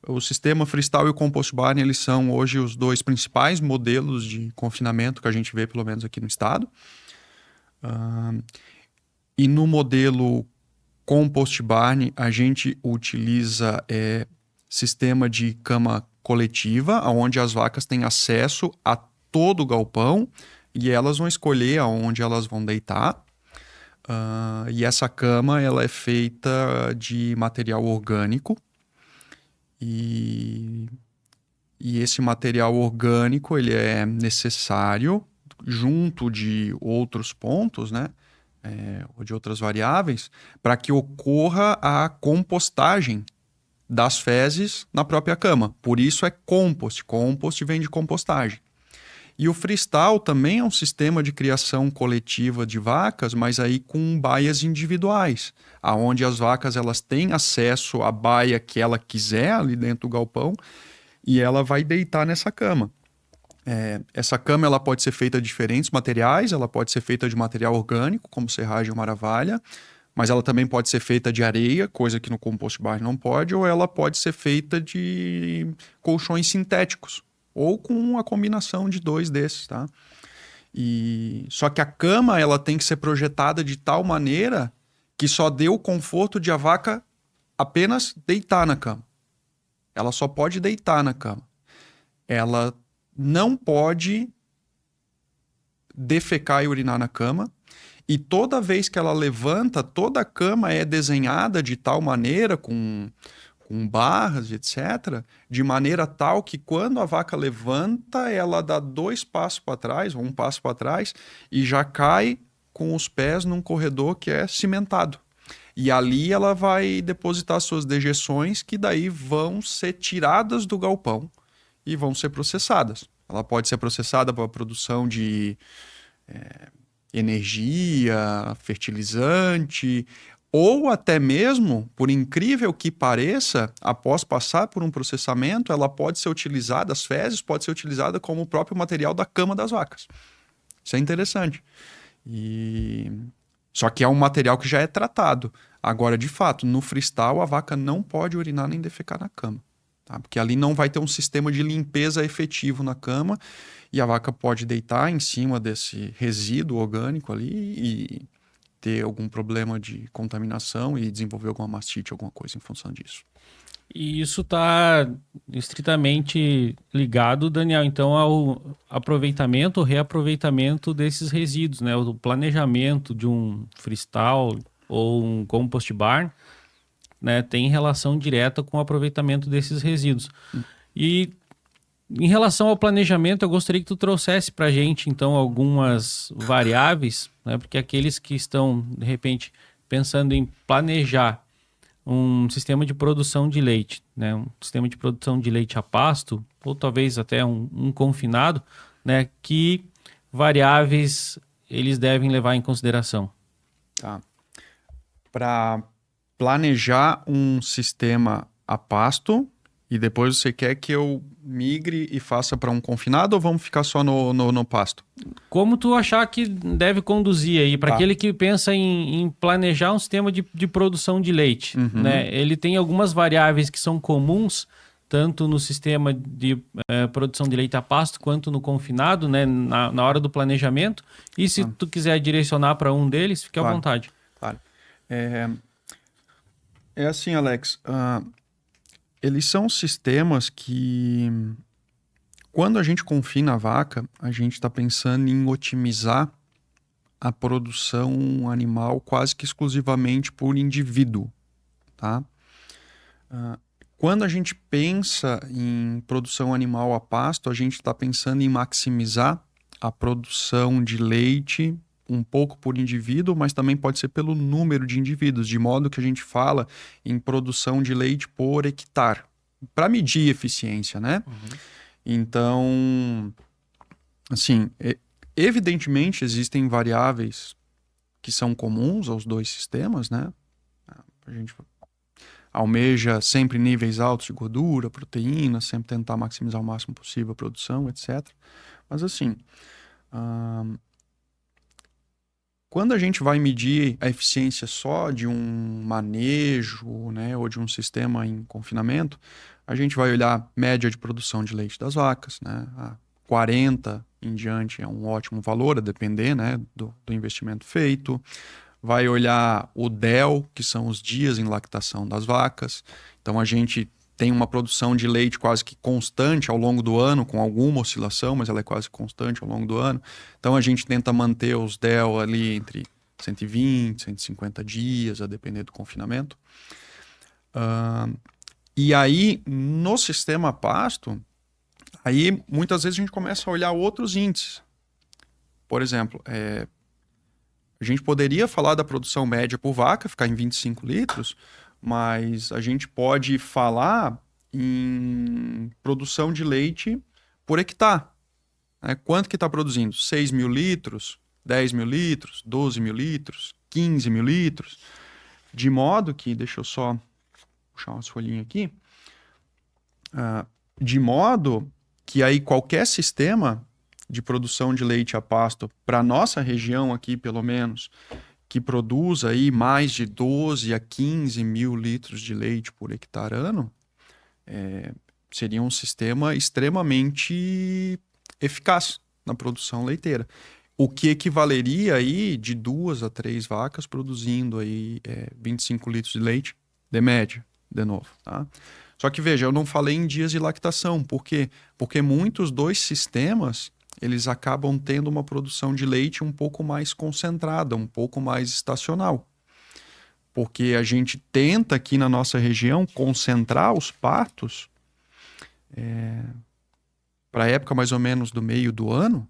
o sistema freestyle e o compost barn, eles são hoje os 2 principais modelos de confinamento que a gente vê, pelo menos aqui no estado. E no modelo compost barn, a gente utiliza sistema de cama coletiva, onde as vacas têm acesso a todo o galpão e elas vão escolher aonde elas vão deitar. E essa cama ela é feita de material orgânico. E esse material orgânico ele é necessário junto de outros pontos, né? Ou de outras variáveis, para que ocorra a compostagem das fezes na própria cama. Por isso é compost. Compost vem de compostagem. E o freestyle também é um sistema de criação coletiva de vacas, mas aí com baias individuais, aonde as vacas elas têm acesso à baia que ela quiser ali dentro do galpão e ela vai deitar nessa cama. Essa cama ela pode ser feita de diferentes materiais, ela pode ser feita de material orgânico, como serragem ou maravalha, mas ela também pode ser feita de areia, coisa que no compost barn não pode, ou ela pode ser feita de colchões sintéticos, ou com a combinação de 2 desses, tá? Só que a cama ela tem que ser projetada de tal maneira que só dê o conforto de a vaca apenas deitar na cama. Ela só pode deitar na cama. Ela não pode defecar e urinar na cama. E toda vez que ela levanta, toda a cama é desenhada de tal maneira, com barras, etc., de maneira tal que quando a vaca levanta, ela dá 2 passos para trás, ou 1 passo para trás, e já cai com os pés num corredor que é cimentado. E ali ela vai depositar suas dejeções, que daí vão ser tiradas do galpão e vão ser processadas. Ela pode ser processada para a produção de energia, fertilizante, ou até mesmo, por incrível que pareça, após passar por um processamento, ela pode ser utilizada, as fezes pode ser utilizada como o próprio material da cama das vacas. Isso é interessante. Só que é um material que já é tratado. Agora, de fato, no freestyle, a vaca não pode urinar nem defecar na cama. tá? Porque ali não vai ter um sistema de limpeza efetivo na cama e a vaca pode deitar em cima desse resíduo orgânico ali e ter algum problema de contaminação e desenvolver alguma mastite, alguma coisa em função disso.
E isso está estritamente ligado, Daniel, então ao aproveitamento ou reaproveitamento desses resíduos, né? O planejamento de um freestyle ou um compost barn, né, tem relação direta com o aproveitamento desses resíduos. E em relação ao planejamento, eu gostaria que tu trouxesse para a gente, então, algumas variáveis, né? Porque aqueles que estão, de repente, pensando em planejar um sistema de produção de leite, né? Um sistema de produção de leite a pasto, ou talvez até um confinado, né? Que variáveis eles devem levar em consideração?
Tá. Para planejar um sistema a pasto e depois você quer que eu migre e faça para um confinado ou vamos ficar só no pasto?
Como tu achar que deve conduzir aí, para
Tá.
aquele que pensa em planejar um sistema de produção de leite, né? Ele tem algumas variáveis que são comuns, tanto no sistema de produção de leite a pasto, quanto no confinado, né? Na hora do planejamento. E se tu quiser direcionar para um deles, fique à
Claro.
vontade.
Claro. É assim, Alex, eles são sistemas que, quando a gente confina a vaca, a gente está pensando em otimizar a produção animal quase que exclusivamente por indivíduo, tá? Quando a gente pensa em produção animal a pasto, a gente está pensando em maximizar a produção de leite um pouco por indivíduo, mas também pode ser pelo número de indivíduos, de modo que a gente fala em produção de leite por hectare, para medir eficiência, né? Então, assim, evidentemente existem variáveis que são comuns aos dois sistemas, né? A gente almeja sempre níveis altos de gordura, proteína, sempre tentar maximizar o máximo possível a produção, etc. Mas assim, quando a gente vai medir a eficiência só de um manejo, né, ou de um sistema em confinamento, a gente vai olhar média de produção de leite das vacas, né? A 40 em diante é um ótimo valor, a depender, né, do investimento feito. Vai olhar o DEL, que são os dias em lactação das vacas. Então a gente tem uma produção de leite quase que constante ao longo do ano, com alguma oscilação, mas ela é quase constante ao longo do ano. Então a gente tenta manter os DEL ali entre 120, 150 dias, a depender do confinamento. E aí, no sistema pasto, aí muitas vezes a gente começa a olhar outros índices. Por exemplo, a gente poderia falar da produção média por vaca, ficar em 25 litros, mas a gente pode falar em produção de leite por hectare. Né? Quanto que está produzindo? 6 mil litros, 10 mil litros, 12 mil litros, 15 mil litros. De modo que, deixa eu só puxar umas folhinhas aqui, de modo que aí qualquer sistema de produção de leite a pasto, para nossa região aqui pelo menos, que produz aí mais de 12 a 15 mil litros de leite por hectare ano, seria um sistema extremamente eficaz na produção leiteira. O que equivaleria aí de 2 a 3 vacas produzindo aí 25 litros de leite de média, de novo, tá? Só que veja, eu não falei em dias de lactação. Por quê? Porque muitos dos sistemas eles acabam tendo uma produção de leite um pouco mais concentrada, um pouco mais estacional. Porque a gente tenta aqui na nossa região concentrar os partos para a época mais ou menos do meio do ano,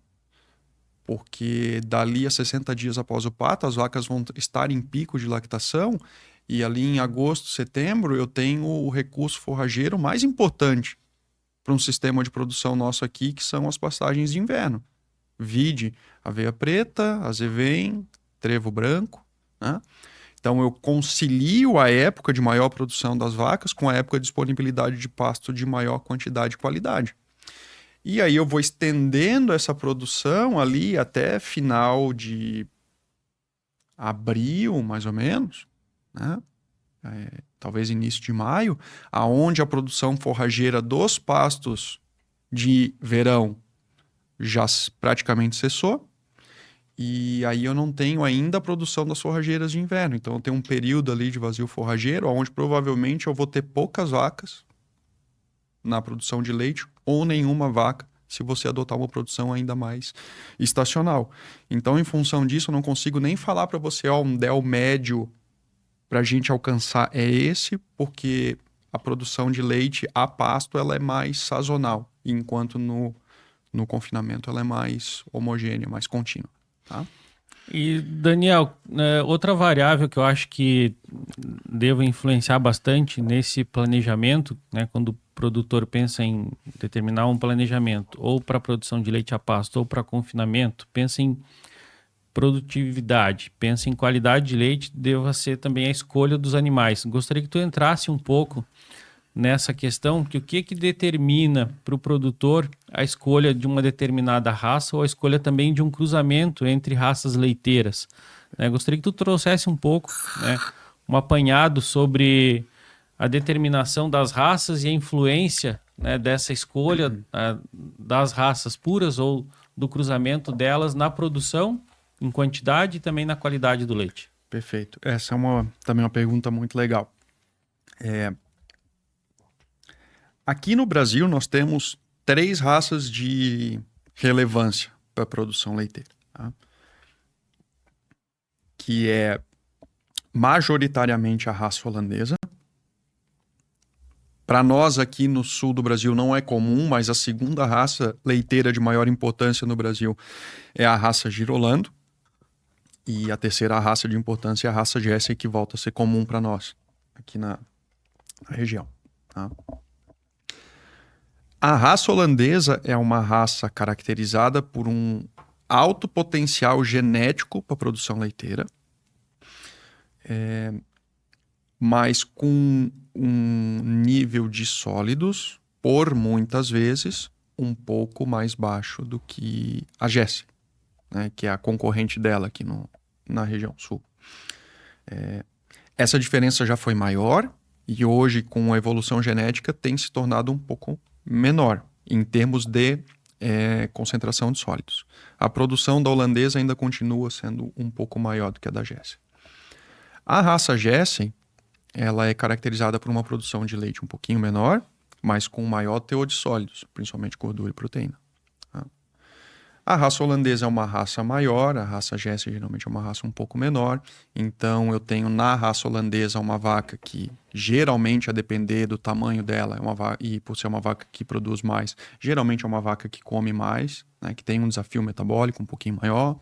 porque dali a 60 dias após o parto, as vacas vão estar em pico de lactação e ali em agosto, setembro, eu tenho o recurso forrageiro mais importante para um sistema de produção nosso aqui, que são as pastagens de inverno. Vide aveia preta, azevém, trevo branco, né? Então eu concilio a época de maior produção das vacas com a época de disponibilidade de pasto de maior quantidade e qualidade. E aí eu vou estendendo essa produção ali até final de abril, mais ou menos, né? talvez início de maio, aonde a produção forrageira dos pastos de verão já praticamente cessou. E aí eu não tenho ainda a produção das forrageiras de inverno. Então eu tenho um período ali de vazio forrageiro, onde provavelmente eu vou ter poucas vacas na produção de leite ou nenhuma vaca se você adotar uma produção ainda mais estacional. Então, em função disso, eu não consigo nem falar para você, um DEL médio para a gente alcançar é esse, porque a produção de leite a pasto ela é mais sazonal, enquanto no confinamento ela é mais homogênea, mais contínua. Tá?
E, Daniel, outra variável que eu acho que deve influenciar bastante nesse planejamento, né, quando o produtor pensa em determinar um planejamento ou para produção de leite a pasto ou para confinamento, pensa em produtividade, pensa em qualidade de leite, deva ser também a escolha dos animais. Gostaria que tu entrasse um pouco nessa questão, que o que determina para o produtor a escolha de uma determinada raça ou a escolha também de um cruzamento entre raças leiteiras. Gostaria que tu trouxesse um pouco, um apanhado sobre a determinação das raças e a influência, dessa escolha das raças puras ou do cruzamento delas na produção, em quantidade e também na qualidade do leite.
Perfeito. Essa é também uma pergunta muito legal. Aqui no Brasil, nós temos 3 raças de relevância para a produção leiteira. Tá? Que é majoritariamente a raça holandesa. Para nós aqui no sul do Brasil não é comum, mas a segunda raça leiteira de maior importância no Brasil é a raça Girolando. E a terceira raça de importância é a raça Jersey, que volta a ser comum para nós aqui na região. Tá? A raça holandesa é uma raça caracterizada por um alto potencial genético para a produção leiteira, mas com um nível de sólidos, por muitas vezes, um pouco mais baixo do que a Jersey, né, que é a concorrente dela aqui na região sul. Essa diferença já foi maior e hoje, com a evolução genética, tem se tornado um pouco menor em termos de concentração de sólidos. A produção da holandesa ainda continua sendo um pouco maior do que a da Jersey. A raça Jersey, ela é caracterizada por uma produção de leite um pouquinho menor, mas com maior teor de sólidos, principalmente gordura e proteína. Tá? A raça holandesa é uma raça maior, a raça Jersey geralmente é uma raça um pouco menor. Então eu tenho na raça holandesa uma vaca que geralmente, a depender do tamanho dela, e por ser uma vaca que produz mais, geralmente é uma vaca que come mais, né, que tem um desafio metabólico um pouquinho maior.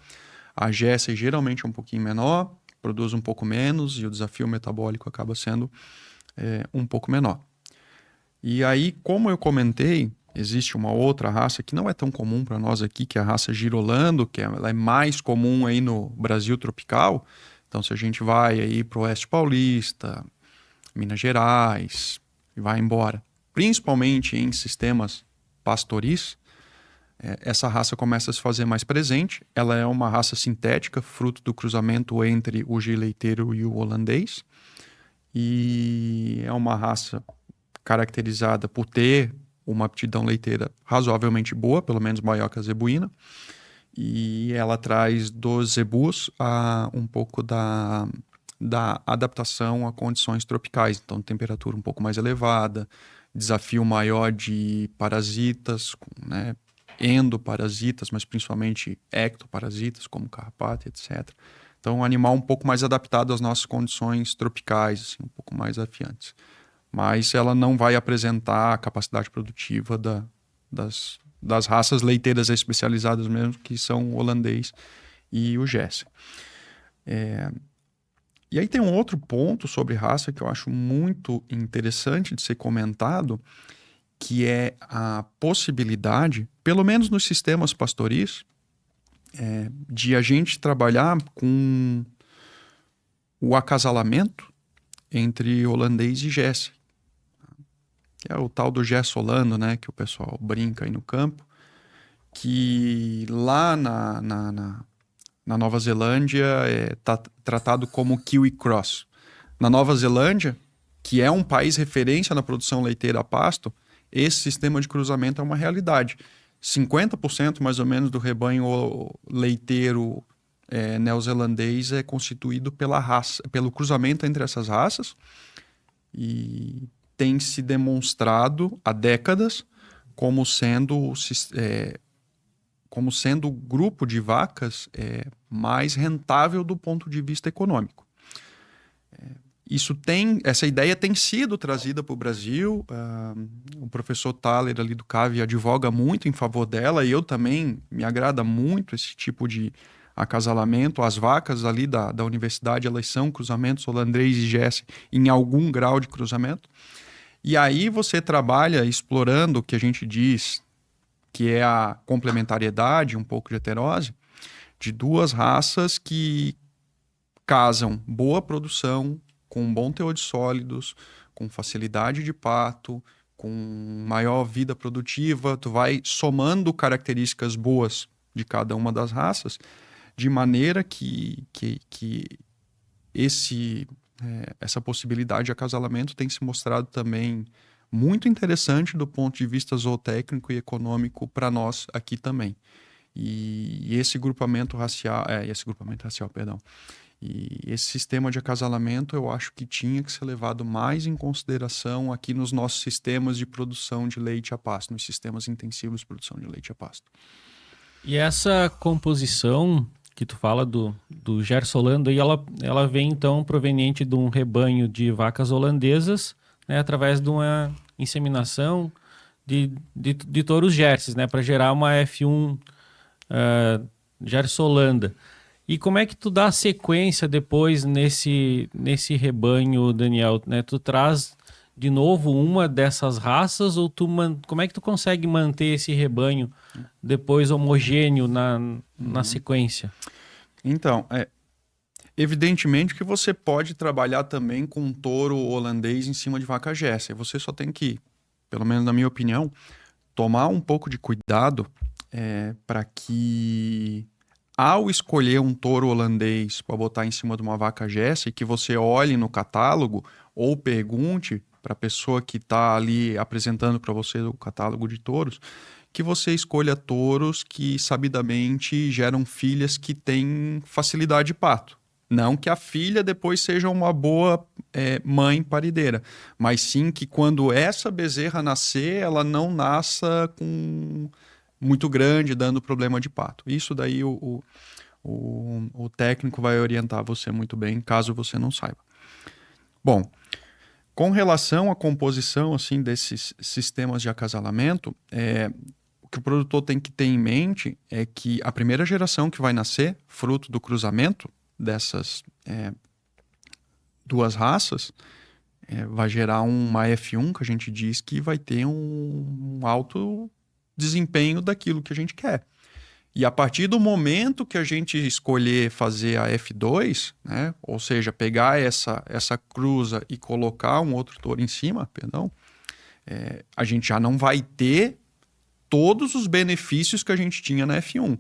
A Jersey geralmente é um pouquinho menor, produz um pouco menos e o desafio metabólico acaba sendo um pouco menor. E aí, como eu comentei, existe uma outra raça que não é tão comum para nós aqui, que é a raça Girolando, que ela é mais comum aí no Brasil tropical. Então, se a gente vai aí para o Oeste Paulista, Minas Gerais, e vai embora, principalmente em sistemas pastoris, essa raça começa a se fazer mais presente. Ela é uma raça sintética, fruto do cruzamento entre o gir leiteiro e o holandês. E é uma raça caracterizada por ter uma aptidão leiteira razoavelmente boa, pelo menos maior que a zebuína. E ela traz dos zebus um pouco da adaptação a condições tropicais. Então, temperatura um pouco mais elevada, desafio maior de parasitas, né? Endoparasitas, mas principalmente ectoparasitas, como carrapato, etc. Então, um animal um pouco mais adaptado às nossas condições tropicais, assim, um pouco mais afiantes. Mas ela não vai apresentar a capacidade produtiva das raças leiteiras especializadas mesmo, que são o holandês e o Jersey. E aí tem um outro ponto sobre raça que eu acho muito interessante de ser comentado, que é a possibilidade, pelo menos nos sistemas pastoris, de a gente trabalhar com o acasalamento entre holandês e Jersey. Que é o tal do Gersolando, né, que o pessoal brinca aí no campo, que lá na Nova Zelândia está tratado como Kiwi Cross. Na Nova Zelândia, que é um país referência na produção leiteira a pasto, esse sistema de cruzamento é uma realidade. 50% mais ou menos do rebanho leiteiro neozelandês é constituído pela raça, pelo cruzamento entre essas raças, e tem se demonstrado há décadas como sendo o grupo de vacas mais rentável do ponto de vista econômico. Essa ideia tem sido trazida para o Brasil. O professor Thaler ali do CAV advoga muito em favor dela, e eu também, me agrada muito esse tipo de acasalamento. As vacas ali da universidade, elas são cruzamentos holandês e Jersey em algum grau de cruzamento. E aí você trabalha explorando o que a gente diz que é a complementariedade, um pouco de heterose, de duas raças que casam boa produção, com um bom teor de sólidos, com facilidade de parto, com maior vida produtiva. Tu vai somando características boas de cada uma das raças, de maneira que essa possibilidade de acasalamento tem se mostrado também muito interessante do ponto de vista zootécnico e econômico para nós aqui também. E esse grupamento racial, perdão. E esse sistema de acasalamento eu acho que tinha que ser levado mais em consideração aqui nos nossos sistemas de produção de leite a pasto, nos sistemas intensivos de produção de leite a pasto.
E essa composição que tu fala do Gersolando, aí ela vem então proveniente de um rebanho de vacas holandesas, né, através de uma inseminação de touros Jerseys, né, para gerar uma F1 Gersolanda. E como é que tu dá sequência depois nesse rebanho, Daniel? Né? Tu traz de novo uma dessas raças ou como é que tu consegue manter esse rebanho depois homogêneo na sequência?
Então, evidentemente que você pode trabalhar também com um touro holandês em cima de vaca Jersey. Você só tem que, pelo menos na minha opinião, tomar um pouco de cuidado para que, ao escolher um touro holandês para botar em cima de uma vaca Jersey, que você olhe no catálogo ou pergunte para a pessoa que está ali apresentando para você o catálogo de touros, que você escolha touros que sabidamente geram filhas que têm facilidade de parto. Não que a filha depois seja uma boa mãe parideira, mas sim que quando essa bezerra nascer, ela não nasça com muito grande, dando problema de parto. Isso daí o técnico vai orientar você muito bem, caso você não saiba. Bom, com relação à composição assim, desses sistemas de acasalamento, o que o produtor tem que ter em mente é que a primeira geração que vai nascer, fruto do cruzamento dessas duas raças, vai gerar uma F1, que a gente diz que vai ter um alto desempenho daquilo que a gente quer. E a partir do momento que a gente escolher fazer a F2, né, ou seja, pegar essa cruza e colocar um outro touro em cima, a gente já não vai ter todos os benefícios que a gente tinha na F1.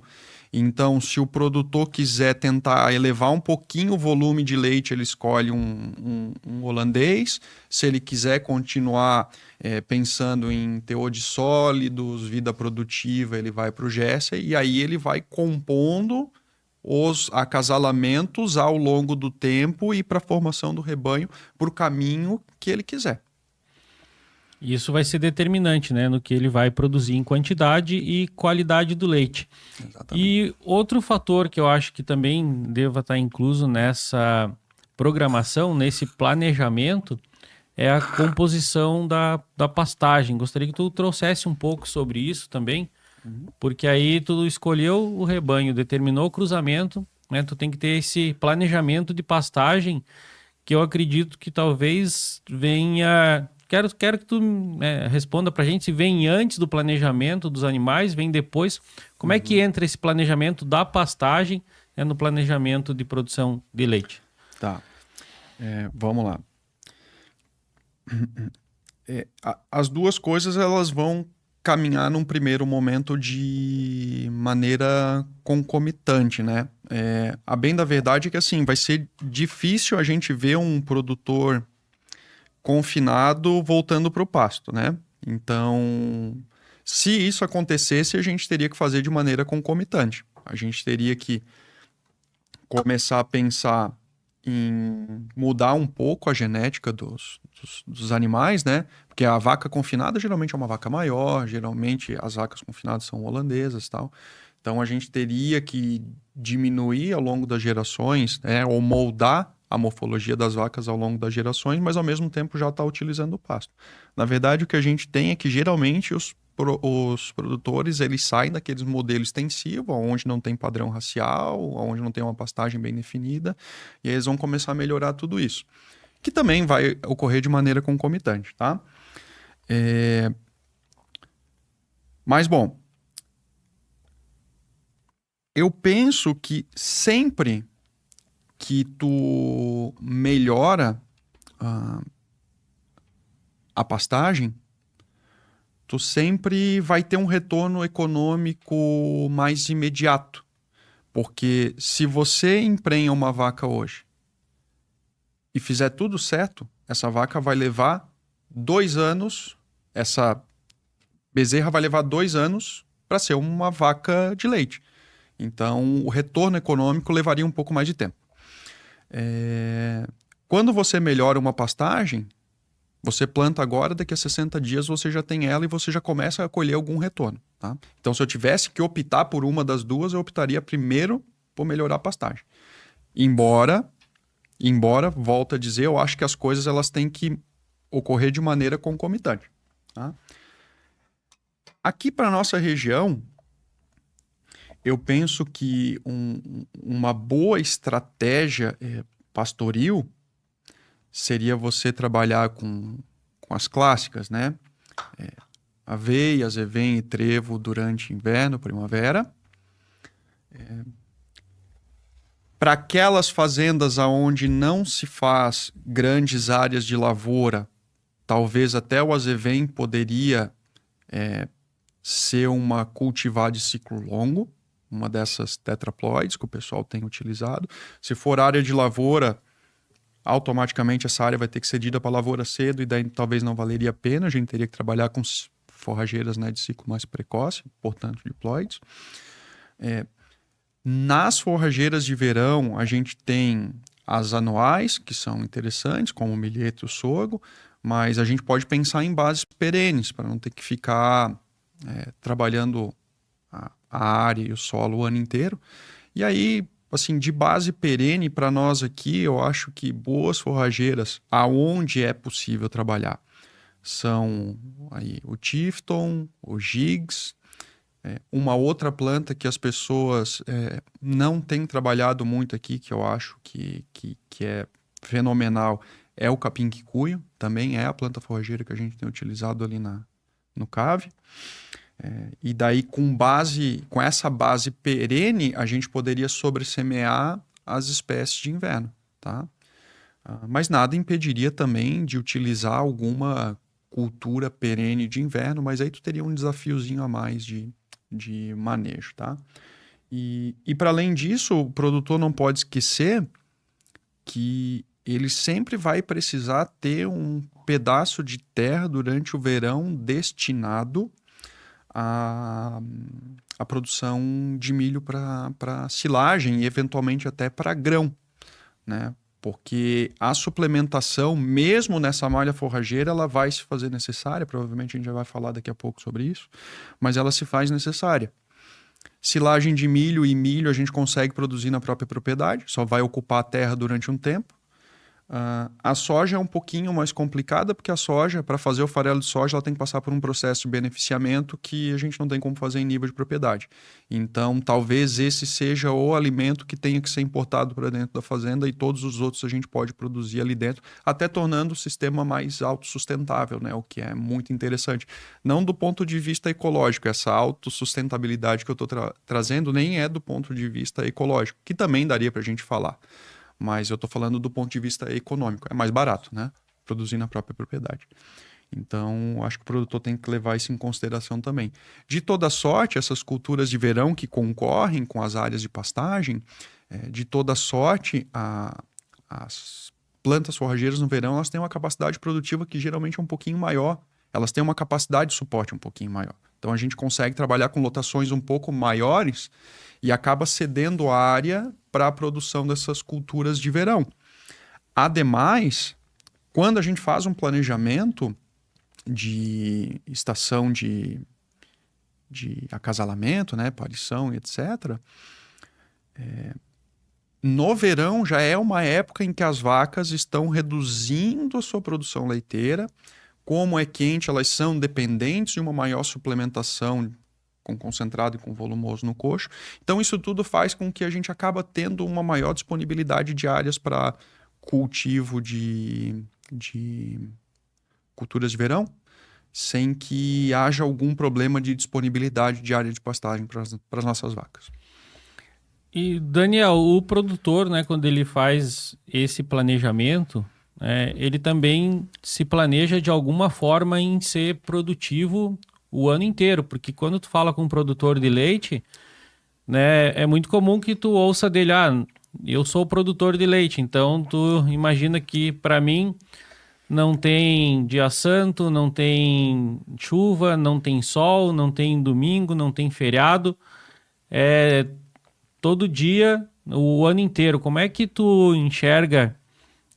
Então, se o produtor quiser tentar elevar um pouquinho o volume de leite, ele escolhe um holandês. Se ele quiser continuar pensando em teor de sólidos, vida produtiva, ele vai para o Jersey. E aí ele vai compondo os acasalamentos ao longo do tempo e para a formação do rebanho por caminho que ele quiser.
Isso vai ser determinante, né, no que ele vai produzir em quantidade e qualidade do leite.
Exatamente.
E outro fator que eu acho que também deva estar incluso nessa programação, nesse planejamento, é a composição da pastagem. Gostaria que tu trouxesse um pouco sobre isso também, porque aí tu escolheu o rebanho, determinou o cruzamento, né, tu tem que ter esse planejamento de pastagem, que eu acredito que talvez venha... Quero que tu responda pra gente se vem antes do planejamento dos animais, vem depois. Como é que entra esse planejamento da pastagem no planejamento de produção de leite?
Tá. Vamos lá. As duas coisas elas vão caminhar num primeiro momento de maneira concomitante, né? A bem da verdade é que assim, vai ser difícil a gente ver um produtor confinado voltando para o pasto, né? Então, se isso acontecesse, a gente teria que fazer de maneira concomitante. A gente teria que começar a pensar em mudar um pouco a genética dos animais, né? Porque a vaca confinada geralmente é uma vaca maior, geralmente as vacas confinadas são holandesas e tal. Então a gente teria que diminuir ao longo das gerações, né? Ou moldar a morfologia das vacas ao longo das gerações, mas ao mesmo tempo já está utilizando o pasto. Na verdade, o que a gente tem é que geralmente os produtores eles saem daqueles modelos extensivos, onde não tem padrão racial, onde não tem uma pastagem bem definida, e aí eles vão começar a melhorar tudo isso. Que também vai ocorrer de maneira concomitante, tá? Mas, bom, eu penso que sempre que tu melhora a pastagem, tu sempre vai ter um retorno econômico mais imediato. Porque se você emprenha uma vaca hoje e fizer tudo certo, essa vaca vai levar 2 anos, essa bezerra vai levar 2 anos para ser uma vaca de leite. Então, o retorno econômico levaria um pouco mais de tempo. Quando você melhora uma pastagem, você planta agora, daqui a 60 dias você já tem ela e você já começa a colher algum retorno. Tá? Então, se eu tivesse que optar por uma das duas, eu optaria primeiro por melhorar a pastagem. Embora, volto a dizer, eu acho que as coisas elas têm que ocorrer de maneira concomitante. Tá? Aqui para nossa região, eu penso que uma boa estratégia pastoril seria você trabalhar com as clássicas, né? Aveia, azevém e trevo durante inverno, primavera. Para aquelas fazendas onde não se faz grandes áreas de lavoura, talvez até o azevém poderia ser uma cultivar de ciclo longo, uma dessas tetraploides que o pessoal tem utilizado. Se for área de lavoura, automaticamente essa área vai ter que ser cedida para a lavoura cedo e daí talvez não valeria a pena, a gente teria que trabalhar com forrageiras, né, de ciclo mais precoce, portanto diploides. Nas forrageiras de verão, a gente tem as anuais, que são interessantes, como o milheto e o sorgo, mas a gente pode pensar em bases perenes, para não ter que ficar trabalhando a área e o solo o ano inteiro. E aí, assim, de base perene para nós aqui, eu acho que boas forrageiras, aonde é possível trabalhar, são aí o Tifton, o Gigs. Uma outra planta que as pessoas não têm trabalhado muito aqui, que eu acho que é fenomenal, é o capim-quicuio. Também é a planta forrageira que a gente tem utilizado ali no CAV. E daí, com essa base perene, a gente poderia sobressemear as espécies de inverno. Tá? Mas nada impediria também de utilizar alguma cultura perene de inverno, mas aí tu teria um desafiozinho a mais de manejo. Tá? E para além disso, o produtor não pode esquecer que ele sempre vai precisar ter um pedaço de terra durante o verão destinado a produção de milho para silagem e eventualmente até para grão, né? Porque a suplementação, mesmo nessa malha forrageira, ela vai se fazer necessária, provavelmente a gente já vai falar daqui a pouco sobre isso, mas ela se faz necessária. Silagem de milho e milho a gente consegue produzir na própria propriedade, só vai ocupar a terra durante um tempo. A soja é um pouquinho mais complicada, porque a soja, para fazer o farelo de soja, ela tem que passar por um processo de beneficiamento que a gente não tem como fazer em nível de propriedade. Então, talvez esse seja o alimento que tenha que ser importado para dentro da fazenda e todos os outros a gente pode produzir ali dentro, até tornando o sistema mais autossustentável, né? O que é muito interessante. Não do ponto de vista ecológico, essa autossustentabilidade que eu estou trazendo nem é do ponto de vista ecológico, que também daria para a gente falar. Mas eu estou falando do ponto de vista econômico. É mais barato, né? Produzir na própria propriedade. Então, acho que o produtor tem que levar isso em consideração também. De toda sorte, essas culturas de verão que concorrem com as áreas de pastagem, de toda sorte, as plantas forrageiras no verão, elas têm uma capacidade produtiva que geralmente é um pouquinho maior. Elas têm uma capacidade de suporte um pouquinho maior. Então a gente consegue trabalhar com lotações um pouco maiores e acaba cedendo área para a produção dessas culturas de verão. Ademais, quando a gente faz um planejamento de estação de acasalamento, né, parição, etc., no verão já é uma época em que as vacas estão reduzindo a sua produção leiteira. Como é quente, elas são dependentes de uma maior suplementação com concentrado e com volumoso no coxo. Então isso tudo faz com que a gente acaba tendo uma maior disponibilidade de áreas para cultivo de culturas de verão, sem que haja algum problema de disponibilidade de área de pastagem para as nossas vacas.
E, Daniel, o produtor, né, quando ele faz esse planejamento, ele também se planeja de alguma forma em ser produtivo o ano inteiro, porque quando tu fala com um produtor de leite, né, é muito comum que tu ouça dele, eu sou produtor de leite, então tu imagina que para mim não tem dia santo, não tem chuva, não tem sol, não tem domingo, não tem feriado, todo dia, o ano inteiro. Como é que tu enxerga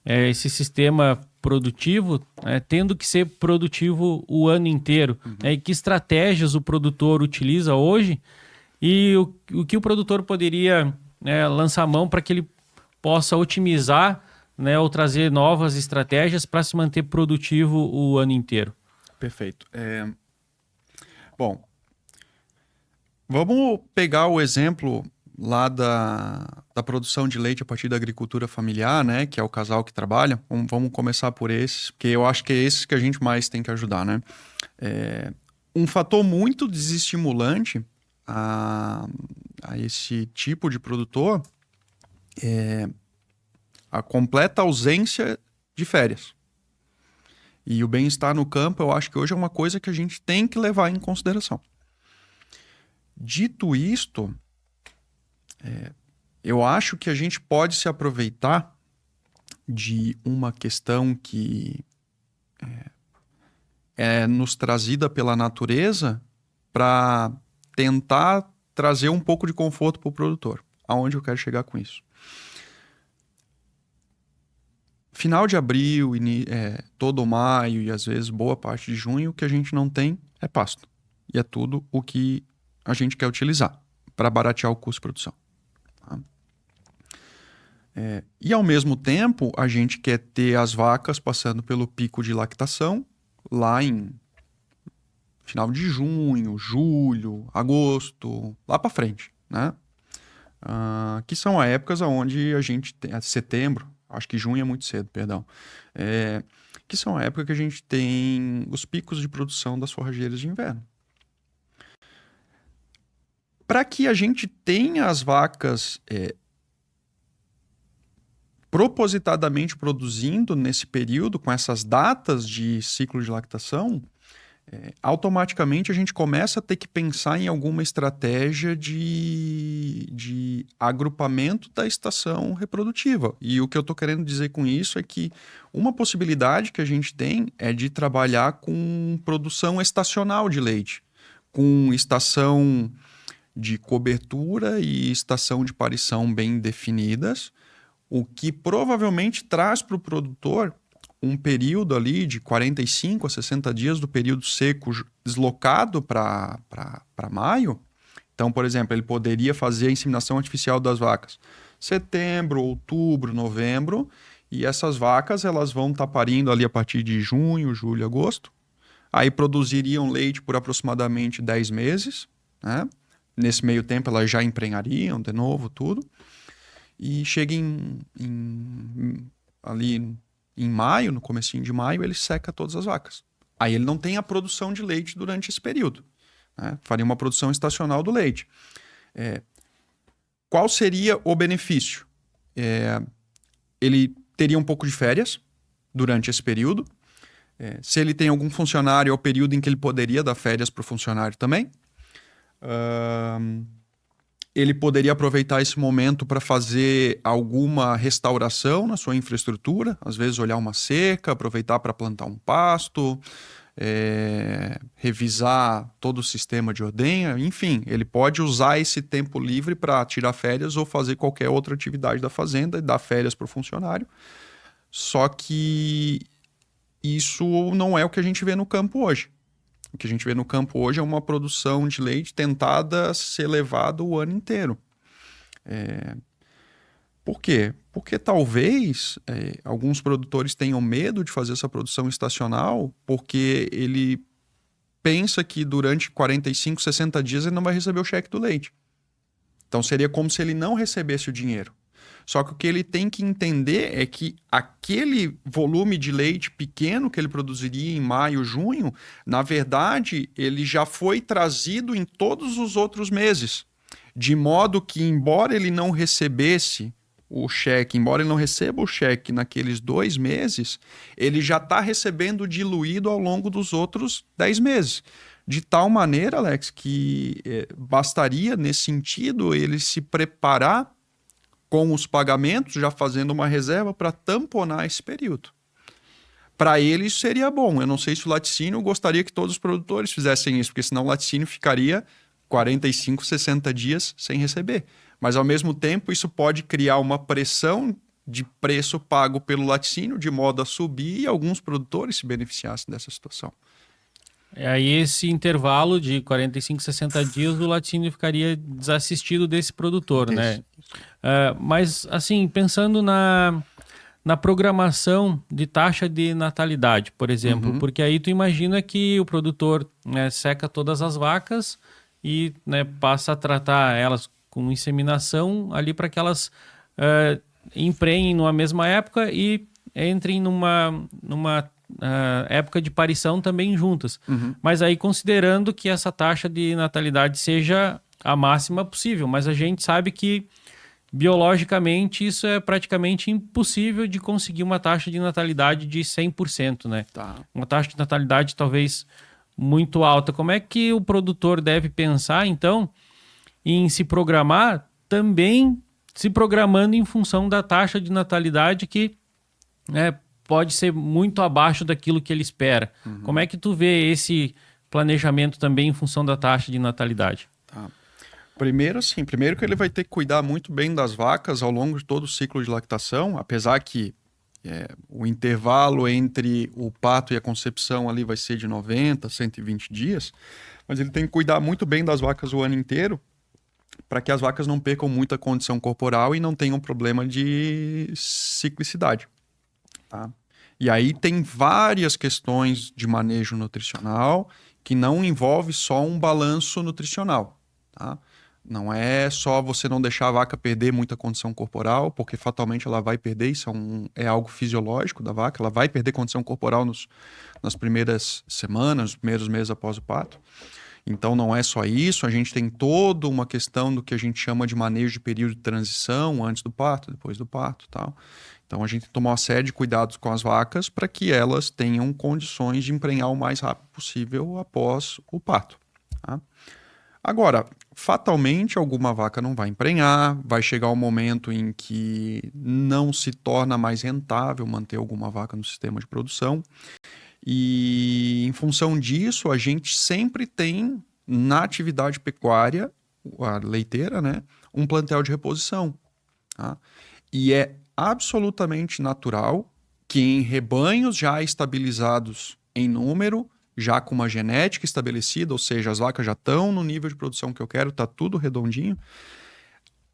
esse sistema produtivo, tendo que ser produtivo o ano inteiro? E que estratégias o produtor utiliza hoje e o que o produtor poderia lançar mão para que ele possa otimizar, ou trazer novas estratégias para se manter produtivo o ano inteiro?
Perfeito. Bom, vamos pegar o exemplo lá da produção de leite a partir da agricultura familiar, né? Que é o casal que trabalha. Vamos começar por esses, porque eu acho que é esses que a gente mais tem que ajudar, né? Um fator muito desestimulante a esse tipo de produtor é a completa ausência de férias. E o bem-estar no campo, eu acho que hoje é uma coisa que a gente tem que levar em consideração. Dito isto, eu acho que a gente pode se aproveitar de uma questão que é nos trazida pela natureza para tentar trazer um pouco de conforto para o produtor. Aonde eu quero chegar com isso? Final de abril, todo maio e às vezes boa parte de junho, o que a gente não tem é pasto. E é tudo o que a gente quer utilizar para baratear o custo de produção. Tá? E ao mesmo tempo, a gente quer ter as vacas passando pelo pico de lactação lá em final de junho, julho, agosto, lá para frente, né? Que são as épocas onde a gente tem, setembro, acho que junho é muito cedo, perdão, que são a época que a gente tem os picos de produção das forrageiras de inverno. Para que a gente tenha as vacas propositadamente produzindo nesse período, com essas datas de ciclo de lactação, automaticamente a gente começa a ter que pensar em alguma estratégia de agrupamento da estação reprodutiva. E o que eu estou querendo dizer com isso é que uma possibilidade que a gente tem é de trabalhar com produção estacional de leite, com estação de cobertura e estação de parição bem definidas, o que provavelmente traz para o produtor um período ali de 45 a 60 dias do período seco deslocado para maio. Então, por exemplo, ele poderia fazer a inseminação artificial das vacas setembro, outubro, novembro, e essas vacas elas vão estar parindo ali a partir de junho, julho, agosto. Aí produziriam leite por aproximadamente 10 meses, né? Nesse meio tempo elas já emprenhariam de novo tudo. E chega ali em maio, no comecinho de maio, ele seca todas as vacas. Aí ele não tem a produção de leite durante esse período, né? Faria uma produção estacional do leite. Qual seria o benefício? Ele teria um pouco de férias durante esse período. Se ele tem algum funcionário, é o período em que ele poderia dar férias para o funcionário também. Ele poderia aproveitar esse momento para fazer alguma restauração na sua infraestrutura, às vezes olhar uma cerca, aproveitar para plantar um pasto, revisar todo o sistema de ordenha, enfim, ele pode usar esse tempo livre para tirar férias ou fazer qualquer outra atividade da fazenda e dar férias para o funcionário. Só que isso não é o que a gente vê no campo hoje. O que a gente vê no campo hoje é uma produção de leite tentada ser levada o ano inteiro. Por quê? Porque talvez alguns produtores tenham medo de fazer essa produção estacional porque ele pensa que durante 45, 60 dias ele não vai receber o cheque do leite. Então seria como se ele não recebesse o dinheiro. Só que o que ele tem que entender é que aquele volume de leite pequeno que ele produziria em maio, junho, na verdade, ele já foi trazido em todos os outros meses. De modo que, embora ele não recebesse o cheque, embora ele não receba o cheque naqueles 2 meses, ele já está recebendo diluído ao longo dos outros 10 meses. De tal maneira, Alex, que bastaria, nesse sentido, ele se preparar com os pagamentos, já fazendo uma reserva para tamponar esse período. Para ele isso seria bom. Eu não sei se o laticínio gostaria que todos os produtores fizessem isso, porque senão o laticínio ficaria 45, 60 dias sem receber. Mas, ao mesmo tempo, isso pode criar uma pressão de preço pago pelo laticínio, de modo a subir, e alguns produtores se beneficiassem dessa situação.
Aí esse intervalo de 45, 60 dias, o laticínio ficaria desassistido desse produtor, isso, né? Mas, assim, pensando na programação de taxa de natalidade, por exemplo, porque aí tu imagina que o produtor, né, seca todas as vacas e, né, passa a tratar elas com inseminação ali para que elas emprenhem numa mesma época e entrem numa época de parição também juntas. Mas aí considerando que essa taxa de natalidade seja a máxima possível, mas a gente sabe que biologicamente isso é praticamente impossível de conseguir uma taxa de natalidade de 100%, né?
Tá.
Uma taxa de natalidade talvez muito alta. Como é que o produtor deve pensar, então, em se programar também se programando em função da taxa de natalidade que pode ser muito abaixo daquilo que ele espera? Como é que tu vê esse planejamento também em função da taxa de natalidade?
Tá. Primeiro que ele vai ter que cuidar muito bem das vacas ao longo de todo o ciclo de lactação, apesar que o intervalo entre o parto e a concepção ali vai ser de 90, 120 dias, mas ele tem que cuidar muito bem das vacas o ano inteiro para que as vacas não percam muita condição corporal e não tenham problema de ciclicidade. Tá? E aí tem várias questões de manejo nutricional que não envolve só um balanço nutricional. Tá? Não é só você não deixar a vaca perder muita condição corporal, porque fatalmente ela vai perder, isso é algo fisiológico da vaca, ela vai perder condição corporal nas primeiras semanas, nos primeiros meses após o parto. Então não é só isso, a gente tem toda uma questão do que a gente chama de manejo de período de transição, antes do parto, depois do parto, tal. Então a gente tem que tomar uma série de cuidados com as vacas para que elas tenham condições de emprenhar o mais rápido possível após o parto. Tá? Agora, fatalmente alguma vaca não vai emprenhar, vai chegar um momento em que não se torna mais rentável manter alguma vaca no sistema de produção. E em função disso, a gente sempre tem na atividade pecuária, a leiteira, né, um plantel de reposição. Tá? E é absolutamente natural que em rebanhos já estabilizados em número, já com uma genética estabelecida, ou seja, as vacas já estão no nível de produção que eu quero, está tudo redondinho,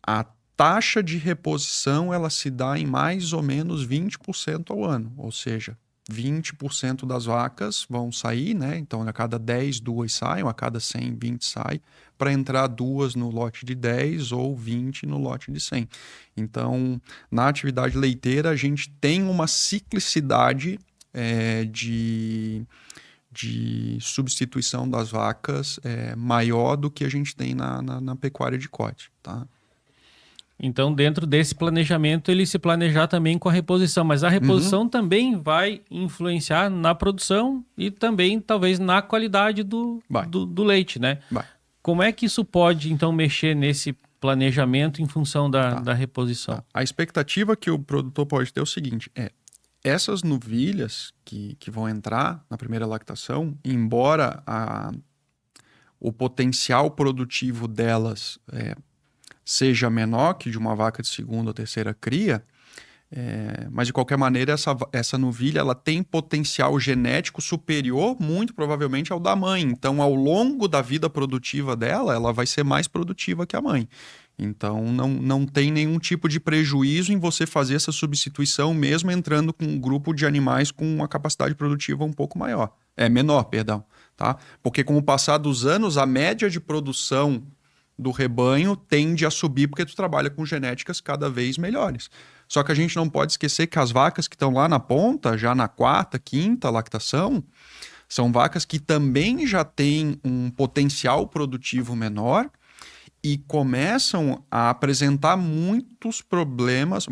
a taxa de reposição ela se dá em mais ou menos 20% ao ano, ou seja, 20% das vacas vão sair, né? Então, a cada 10, 2 saem, a cada 100, 20 saem, para entrar 2 no lote de 10 ou 20 no lote de 100. Então, na atividade leiteira, a gente tem uma ciclicidade de substituição das vacas maior do que a gente tem na pecuária de corte, tá?
Então, dentro desse planejamento, ele se planejar também com a reposição. Mas a reposição também vai influenciar na produção e também, talvez, na qualidade do leite, né?
Vai.
Como é que isso pode, então, mexer nesse planejamento em função da reposição.
Tá. A expectativa que o produtor pode ter é o seguinte, essas novilhas que vão entrar na primeira lactação, embora o potencial produtivo delas seja menor que de uma vaca de segunda ou terceira cria, mas de qualquer maneira essa novilha ela tem potencial genético superior muito provavelmente ao da mãe. Então ao longo da vida produtiva dela, ela vai ser mais produtiva que a mãe. Então não tem nenhum tipo de prejuízo em você fazer essa substituição mesmo entrando com um grupo de animais com uma capacidade produtiva um pouco menor, perdão, tá? Porque com o passar dos anos a média de produção do rebanho tende a subir porque tu trabalha com genéticas cada vez melhores. Só que a gente não pode esquecer que as vacas que estão lá na ponta, já na quarta, quinta lactação, são vacas que também já têm um potencial produtivo menor e começam a apresentar muitos problemas,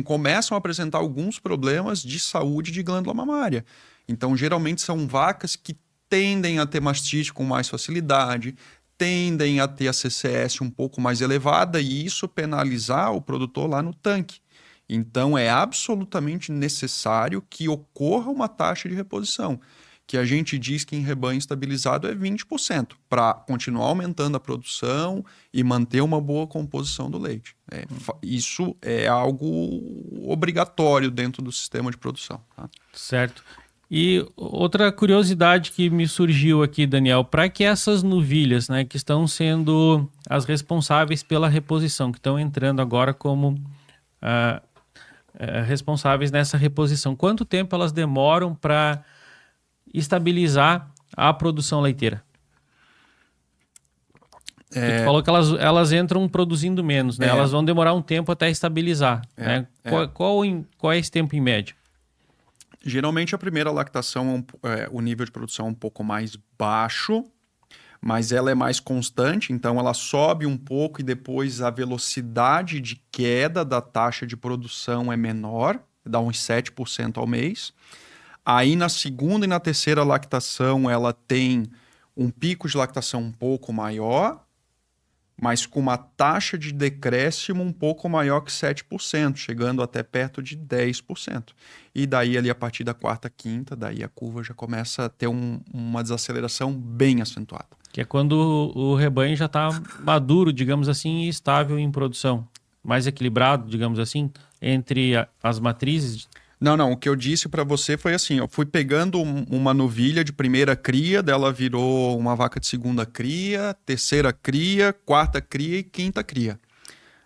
começam a apresentar alguns problemas de saúde de glândula mamária. Então, geralmente são vacas que tendem a ter mastite com mais facilidade, tendem a ter a CCS um pouco mais elevada e isso penalizar o produtor lá no tanque. Então, é absolutamente necessário que ocorra uma taxa de reposição, que a gente diz que em rebanho estabilizado é 20%, para continuar aumentando a produção e manter uma boa composição do leite. Isso é algo obrigatório dentro do sistema de produção. Tá?
Certo. E outra curiosidade que me surgiu aqui, Daniel, para que essas novilhas, né, que estão sendo as responsáveis pela reposição, que estão entrando agora como responsáveis nessa reposição, quanto tempo elas demoram para estabilizar a produção leiteira? Tu falou que elas entram produzindo menos, né? Elas vão demorar um tempo até estabilizar. Né? Qual é esse tempo em média?
Geralmente a primeira lactação, o nível de produção é um pouco mais baixo, mas ela é mais constante, então ela sobe um pouco e depois a velocidade de queda da taxa de produção é menor, dá uns 7% ao mês. Aí na segunda e na terceira lactação ela tem um pico de lactação um pouco maior, mas com uma taxa de decréscimo um pouco maior que 7%, chegando até perto de 10%. E daí ali a partir da quarta, quinta, daí a curva já começa a ter uma desaceleração bem acentuada.
Que é quando o rebanho já está maduro, digamos assim, e estável em produção. Mais equilibrado, digamos assim, entre as matrizes.
Não. O que eu disse para você foi assim, eu fui pegando uma novilha de primeira cria, dela virou uma vaca de segunda cria, terceira cria, quarta cria e quinta cria.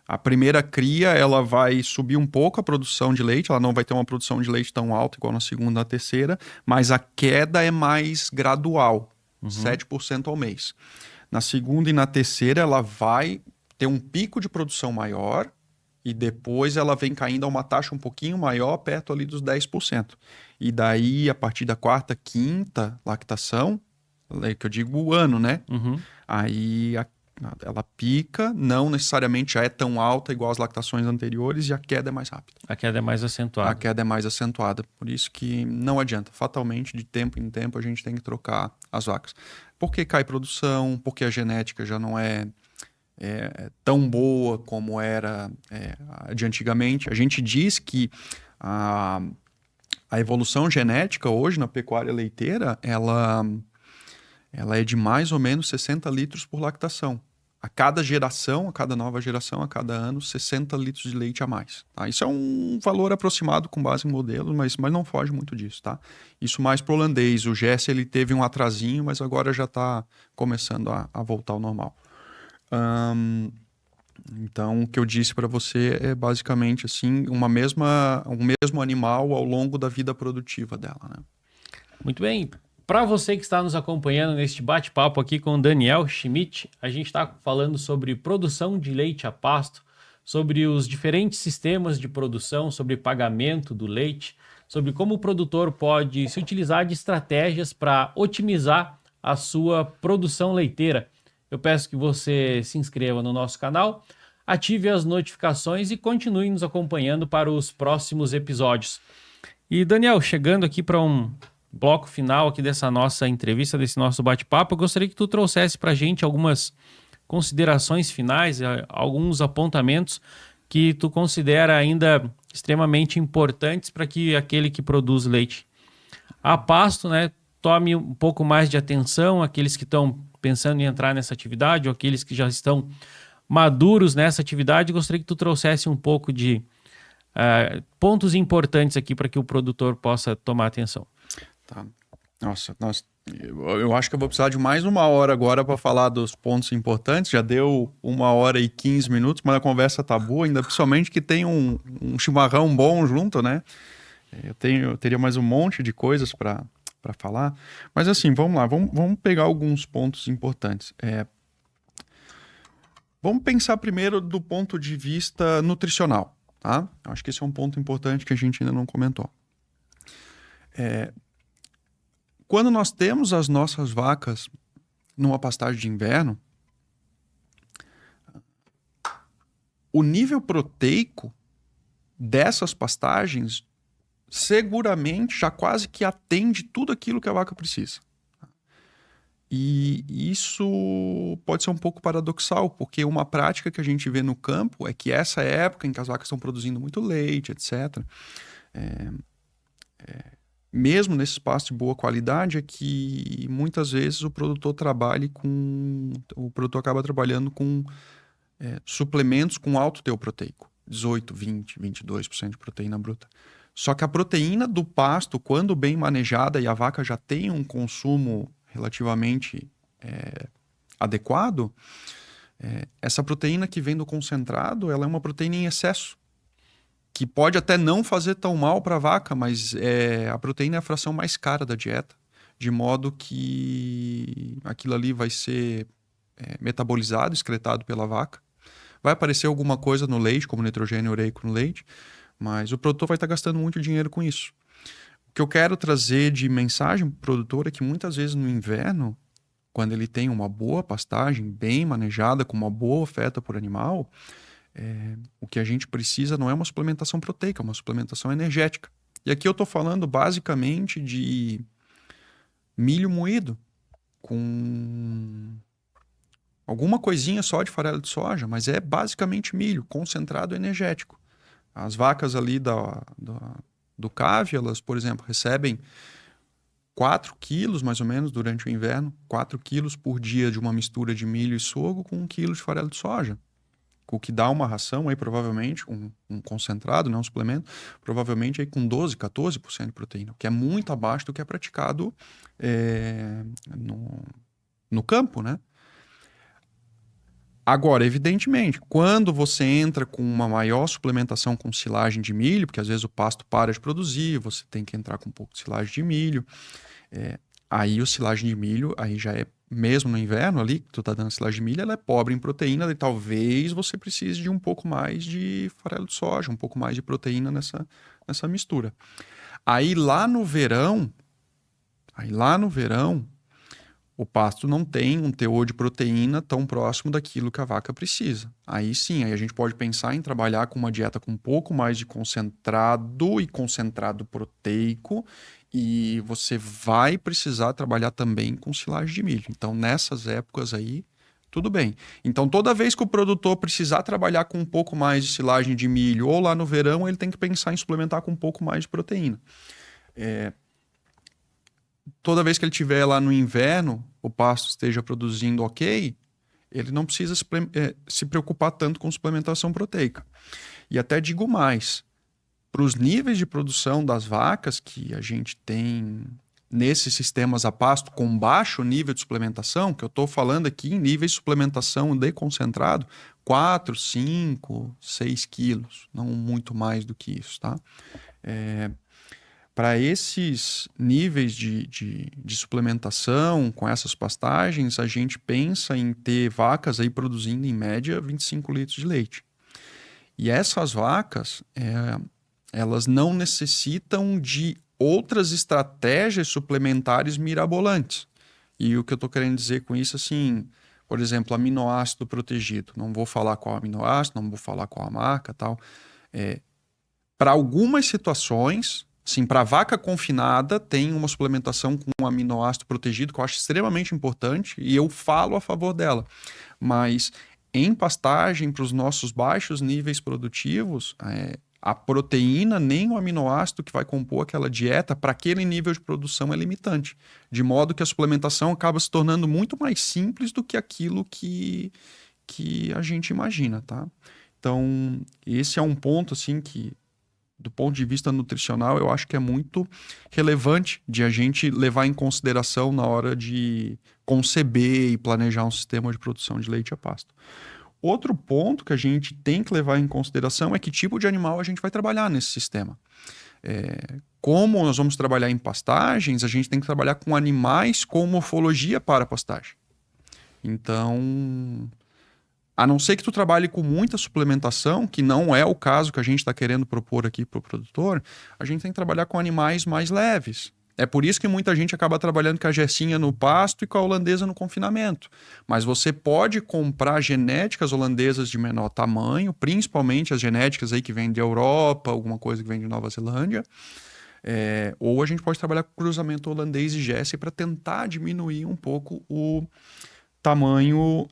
A primeira cria, ela vai subir um pouco a produção de leite, ela não vai ter uma produção de leite tão alta igual na segunda e na terceira, mas a queda é mais gradual, 7% ao mês. Na segunda e na terceira, ela vai ter um pico de produção maior, e depois ela vem caindo a uma taxa um pouquinho maior, perto ali dos 10%. E daí, a partir da quarta, quinta lactação, que eu digo o ano, né? Aí ela pica, não necessariamente já é tão alta igual as lactações anteriores e a queda é mais rápida.
A queda é mais acentuada.
A queda é mais acentuada. Por isso que não adianta. Fatalmente, de tempo em tempo, a gente tem que trocar as vacas. Porque cai produção, porque a genética já não é tão boa como era de antigamente. A gente diz que a evolução genética hoje na pecuária leiteira, ela é de mais ou menos 60 litros por lactação. A cada geração, a cada nova geração, a cada ano, 60 litros de leite a mais. Tá? Isso é um valor aproximado com base em modelos, mas não foge muito disso. Tá? Isso mais para o holandês. O Jesse ele teve um atrasinho, mas agora já está começando a voltar ao normal. Então, o que eu disse para você é basicamente assim, um mesmo animal ao longo da vida produtiva dela. Né?
Muito bem. Para você que está nos acompanhando neste bate-papo aqui com o Daniel Schmidt, a gente está falando sobre produção de leite a pasto, sobre os diferentes sistemas de produção, sobre pagamento do leite, sobre como o produtor pode se utilizar de estratégias para otimizar a sua produção leiteira. Eu peço que você se inscreva no nosso canal, ative as notificações e continue nos acompanhando para os próximos episódios. E Daniel, chegando aqui para um bloco final aqui dessa nossa entrevista, desse nosso bate-papo, eu gostaria que tu trouxesse para a gente algumas considerações finais, alguns apontamentos que tu considera ainda extremamente importantes para que aquele que produz leite a pasto, né, tome um pouco mais de atenção, aqueles que estão pensando em entrar nessa atividade ou aqueles que já estão maduros nessa atividade. Gostaria que tu trouxesse um pouco de pontos importantes aqui para que o produtor possa tomar atenção.
Tá. Nossa, eu acho que eu vou precisar de mais 1 hora agora para falar dos pontos importantes. Já deu 1 hora e 15 minutos, mas a conversa tá boa, ainda principalmente que tem um chimarrão bom junto, né? Eu teria mais um monte de coisas para falar. Mas assim, vamos lá, vamos pegar alguns pontos importantes. Vamos pensar primeiro do ponto de vista nutricional, tá? Acho que esse é um ponto importante que a gente ainda não comentou. Quando nós temos as nossas vacas numa pastagem de inverno, o nível proteico dessas pastagens seguramente já quase que atende tudo aquilo que a vaca precisa. E isso pode ser um pouco paradoxal, porque uma prática que a gente vê no campo é que essa época em que as vacas estão produzindo muito leite, etc., mesmo nesse espaço de boa qualidade, é que muitas vezes o produtor acaba trabalhando com suplementos com alto teor proteico, 18, 20, 22% de proteína bruta. Só que a proteína do pasto, quando bem manejada e a vaca já tem um consumo relativamente adequado, essa proteína que vem do concentrado, ela é uma proteína em excesso, que pode até não fazer tão mal para a vaca, mas a proteína é a fração mais cara da dieta, de modo que aquilo ali vai ser metabolizado, excretado pela vaca. Vai aparecer alguma coisa no leite, como nitrogênio ureico no leite, mas o produtor vai estar gastando muito dinheiro com isso. O que eu quero trazer de mensagem para o produtor é que muitas vezes no inverno, quando ele tem uma boa pastagem, bem manejada, com uma boa oferta por animal, o que a gente precisa não é uma suplementação proteica, é uma suplementação energética. E aqui eu estou falando basicamente de milho moído, com alguma coisinha só de farelo de soja, mas é basicamente milho, concentrado energético. As vacas ali do CAV, elas, por exemplo, recebem 4 quilos, mais ou menos, durante o inverno, 4 quilos por dia de uma mistura de milho e sorgo com 1 quilo de farelo de soja. O que dá uma ração aí, provavelmente, um concentrado, né, um suplemento, provavelmente aí com 12, 14% de proteína, o que é muito abaixo do que é praticado no campo, né? Agora, evidentemente, quando você entra com uma maior suplementação com silagem de milho, porque às vezes o pasto para de produzir, você tem que entrar com um pouco de silagem de milho, aí o silagem de milho, aí já é, mesmo no inverno ali, que tu tá dando silagem de milho, ela é pobre em proteína, e talvez você precise de um pouco mais de farelo de soja, um pouco mais de proteína nessa mistura. Aí lá no verão, o pasto não tem um teor de proteína tão próximo daquilo que a vaca precisa. Aí sim, aí a gente pode pensar em trabalhar com uma dieta com um pouco mais de concentrado e concentrado proteico, e você vai precisar trabalhar também com silagem de milho. Então, nessas épocas aí, tudo bem. Então, toda vez que o produtor precisar trabalhar com um pouco mais de silagem de milho, ou lá no verão, ele tem que pensar em suplementar com um pouco mais de proteína. Toda vez que ele estiver lá no inverno, o pasto esteja produzindo ok, ele não precisa se preocupar tanto com suplementação proteica. E até digo mais, para os níveis de produção das vacas que a gente tem nesses sistemas a pasto com baixo nível de suplementação, que eu estou falando aqui em níveis de suplementação de concentrado, 4, 5, 6 quilos, não muito mais do que isso, tá? Para esses níveis de suplementação com essas pastagens, a gente pensa em ter vacas aí produzindo em média 25 litros de leite. E essas vacas, elas não necessitam de outras estratégias suplementares mirabolantes. E o que eu estou querendo dizer com isso, assim, por exemplo, aminoácido protegido. Não vou falar qual aminoácido, não vou falar qual a marca, tal. Para algumas situações, Sim, para vaca confinada tem uma suplementação com um aminoácido protegido que eu acho extremamente importante e eu falo a favor dela. Mas em pastagem, para os nossos baixos níveis produtivos, a proteína nem o aminoácido que vai compor aquela dieta para aquele nível de produção é limitante. De modo que a suplementação acaba se tornando muito mais simples do que aquilo que a gente imagina, tá? Então, esse é um ponto assim que do ponto de vista nutricional, eu acho que é muito relevante de a gente levar em consideração na hora de conceber e planejar um sistema de produção de leite a pasto. Outro ponto que a gente tem que levar em consideração é que tipo de animal a gente vai trabalhar nesse sistema. Como nós vamos trabalhar em pastagens, a gente tem que trabalhar com animais com morfologia para pastagem. Então, a não ser que tu trabalhe com muita suplementação, que não é o caso que a gente está querendo propor aqui para o produtor, a gente tem que trabalhar com animais mais leves. É por isso que muita gente acaba trabalhando com a gersinha no pasto e com a holandesa no confinamento. Mas você pode comprar genéticas holandesas de menor tamanho, principalmente as genéticas aí que vêm da Europa, alguma coisa que vem de Nova Zelândia. Ou a gente pode trabalhar com cruzamento holandês e Jersey para tentar diminuir um pouco o tamanho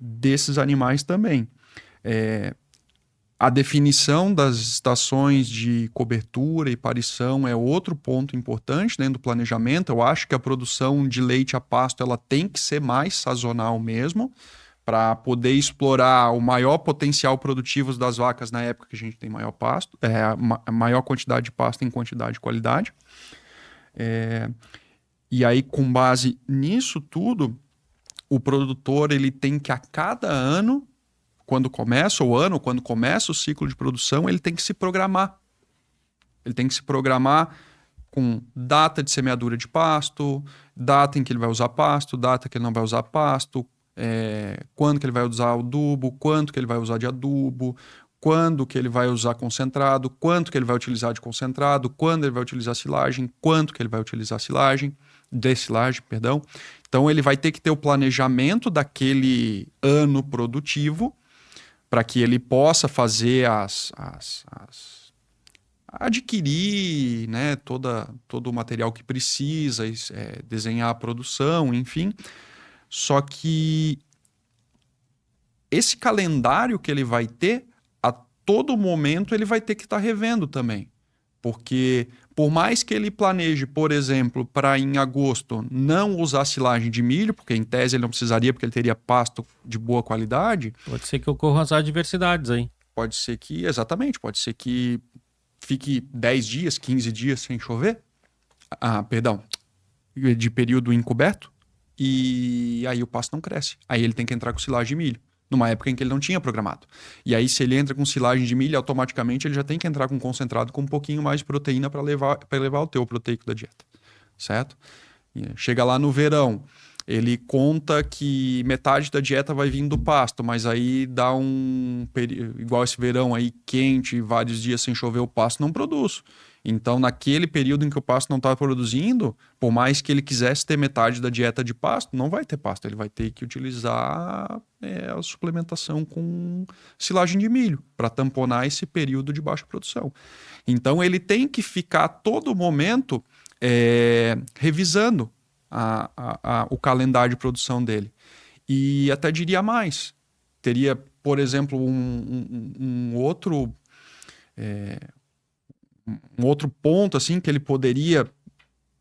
desses animais também. A definição das estações de cobertura e parição é outro ponto importante dentro do planejamento. Eu acho que a produção de leite a pasto ela tem que ser mais sazonal mesmo, para poder explorar o maior potencial produtivo das vacas na época que a gente tem maior pasto, a maior quantidade de pasto em quantidade e qualidade. E aí, com base nisso tudo, o produtor ele tem que a cada ano, quando começa o ciclo de produção, ele tem que se programar. Ele tem que se programar com data de semeadura de pasto, data em que ele vai usar pasto, data que ele não vai usar pasto, quando que ele vai usar adubo, quanto que ele vai usar de adubo, quando que ele vai usar concentrado, quanto que ele vai utilizar de concentrado, quando ele vai utilizar silagem, quanto que ele vai utilizar silagem. Então ele vai ter que ter o planejamento daquele ano produtivo para que ele possa fazer adquirir, né, todo o material que precisa, desenhar a produção, enfim. Só que esse calendário que ele vai ter, a todo momento ele vai ter que estar revendo também. Porque por mais que ele planeje, por exemplo, para em agosto não usar silagem de milho, porque em tese ele não precisaria, porque ele teria pasto de boa qualidade.
Pode ser que ocorram as adversidades aí.
Pode ser que fique 10 dias, 15 dias sem chover. De período encoberto. E aí o pasto não cresce. Aí ele tem que entrar com silagem de milho, numa época em que ele não tinha programado. E aí, se ele entra com silagem de milho, automaticamente ele já tem que entrar com concentrado com um pouquinho mais de proteína para elevar o teu proteico da dieta. Certo? Chega lá no verão, ele conta que metade da dieta vai vir do pasto, mas aí dá igual esse verão aí quente, vários dias sem chover, o pasto não produz. Então, naquele período em que o pasto não está produzindo, por mais que ele quisesse ter metade da dieta de pasto, não vai ter pasto. Ele vai ter que utilizar a suplementação com silagem de milho para tamponar esse período de baixa produção. Então, ele tem que ficar a todo momento revisando o calendário de produção dele. E até diria mais. Teria, por exemplo, um outro ponto assim que ele poderia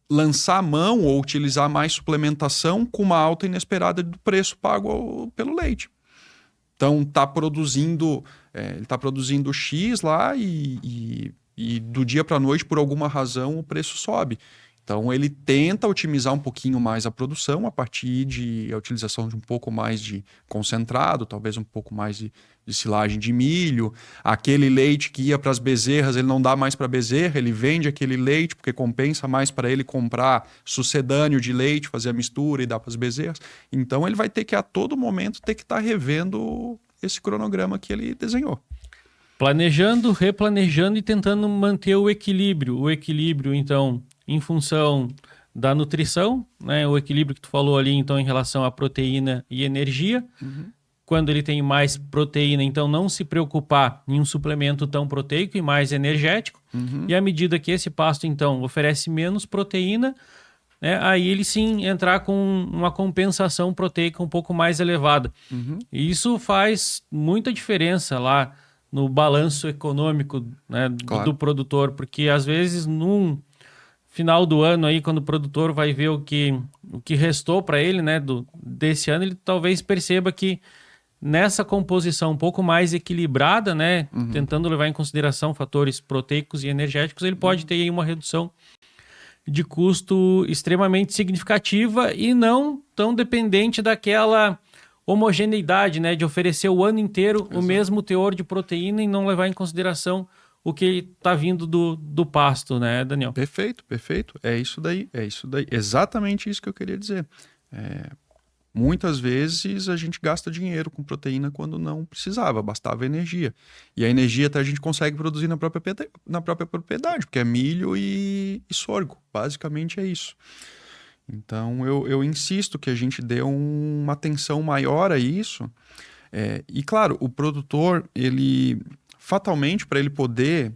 lançar a mão ou utilizar mais suplementação com uma alta inesperada do preço pago pelo leite. Então ele está produzindo X lá e do dia para a noite, por alguma razão, o preço sobe. Então ele tenta otimizar um pouquinho mais a produção a partir de a utilização de um pouco mais de concentrado, talvez um pouco mais de silagem de milho. Aquele leite que ia para as bezerras, ele não dá mais para a bezerra, ele vende aquele leite porque compensa mais para ele comprar sucedâneo de leite, fazer a mistura e dar para as bezerras. Então ele vai ter que a todo momento ter que estar revendo esse cronograma que ele desenhou.
Planejando, replanejando e tentando manter o equilíbrio. O equilíbrio, então, em função da nutrição, né? O equilíbrio que tu falou ali, então, em relação à proteína e energia, quando ele tem mais proteína, então não se preocupar em um suplemento tão proteico e mais energético. E à medida que esse pasto, então, oferece menos proteína, né, aí ele sim entrar com uma compensação proteica um pouco mais elevada. E isso faz muita diferença lá no balanço econômico, né, do produtor, porque às vezes num final do ano aí, quando o produtor vai ver o que restou para ele, né, desse ano, ele talvez perceba que nessa composição um pouco mais equilibrada, né, tentando levar em consideração fatores proteicos e energéticos, ele pode ter aí uma redução de custo extremamente significativa e não tão dependente daquela homogeneidade, né, de oferecer o ano inteiro o mesmo teor de proteína e não levar em consideração o que está vindo do pasto, né, Daniel?
Perfeito. É isso daí. Exatamente isso que eu queria dizer. Muitas vezes a gente gasta dinheiro com proteína quando não precisava, bastava energia. E a energia até a gente consegue produzir na própria propriedade, porque é milho e sorgo. Basicamente é isso. Então eu insisto que a gente dê uma atenção maior a isso. E claro, o produtor, ele fatalmente, para ele poder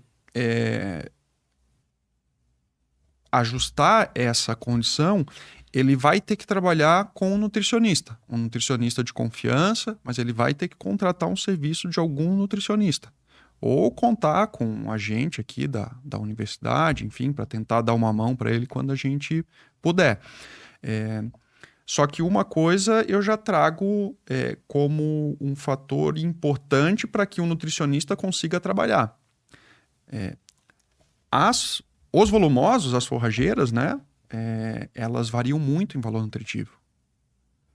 ajustar essa condição, ele vai ter que trabalhar com um nutricionista de confiança, mas ele vai ter que contratar um serviço de algum nutricionista. Ou contar com um agente aqui da universidade, enfim, para tentar dar uma mão para ele quando a gente puder. Só que uma coisa eu já trago como um fator importante para que um nutricionista consiga trabalhar. Os volumosos, as forrageiras, né? Elas variam muito em valor nutritivo.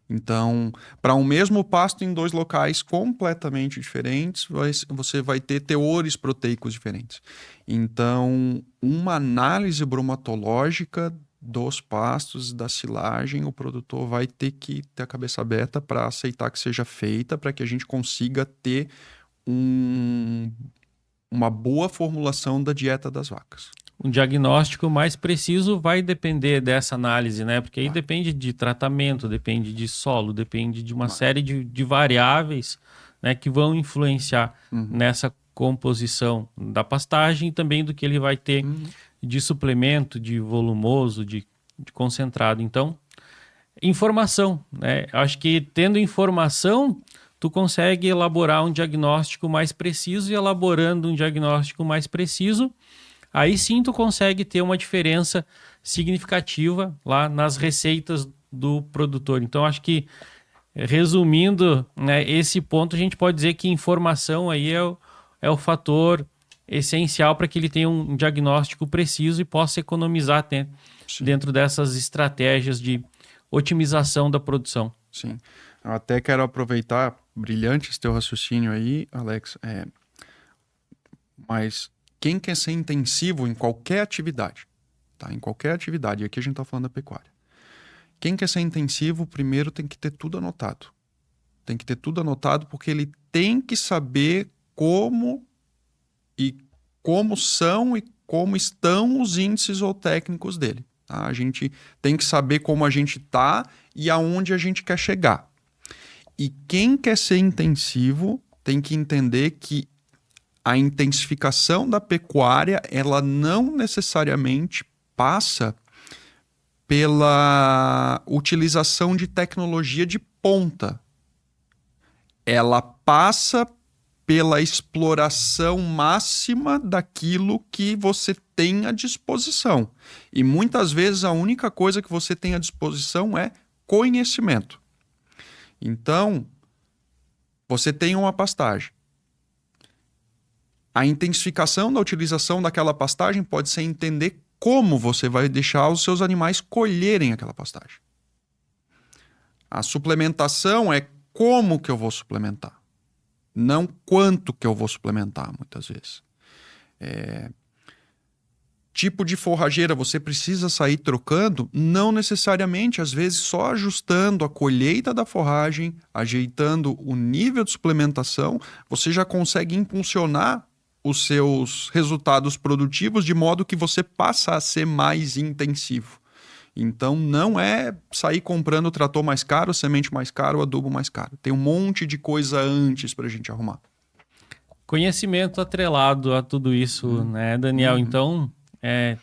Então, para um mesmo pasto em 2 locais completamente diferentes, você vai ter teores proteicos diferentes. Então, uma análise bromatológica dos pastos, da silagem, o produtor vai ter que ter a cabeça aberta para aceitar que seja feita, para que a gente consiga ter uma boa formulação da dieta das vacas.
Um diagnóstico mais preciso vai depender dessa análise, né? Porque aí depende de tratamento, depende de solo, depende de uma série de variáveis, né, que vão influenciar nessa composição da pastagem e também do que ele vai ter de suplemento, de volumoso, de concentrado. Então, informação, né? Acho que tendo informação, tu consegue elaborar um diagnóstico mais preciso e elaborando um diagnóstico mais preciso, aí sim tu consegue ter uma diferença significativa lá nas receitas do produtor. Então, acho que, resumindo, né, esse ponto, a gente pode dizer que informação aí é o fator essencial para que ele tenha um diagnóstico preciso e possa economizar dentro dessas estratégias de otimização da produção.
Sim. Eu até quero aproveitar, brilhante esse teu raciocínio aí, Alex, mas quem quer ser intensivo em qualquer atividade, tá? Em qualquer atividade, e aqui a gente está falando da pecuária. Quem quer ser intensivo, primeiro tem que ter tudo anotado. Tem que ter tudo anotado porque ele tem que saber como são e como estão os índices zootécnicos dele. Tá? A gente tem que saber como a gente está e aonde a gente quer chegar. E quem quer ser intensivo tem que entender que a intensificação da pecuária, ela não necessariamente passa pela utilização de tecnologia de ponta. Ela passa pela exploração máxima daquilo que você tem à disposição. E muitas vezes a única coisa que você tem à disposição é conhecimento. Então, você tem uma pastagem. A intensificação da utilização daquela pastagem pode ser entender como você vai deixar os seus animais colherem aquela pastagem. A suplementação é como que eu vou suplementar, não quanto que eu vou suplementar, muitas vezes. Tipo de forrageira, você precisa sair trocando? Não necessariamente, às vezes só ajustando a colheita da forragem, ajeitando o nível de suplementação, você já consegue impulsionar os seus resultados produtivos de modo que você passa a ser mais intensivo. Então, não é sair comprando o trator mais caro, semente mais caro, adubo mais caro. Tem um monte de coisa antes para a gente arrumar.
Conhecimento atrelado a tudo isso, né, Daniel? Então,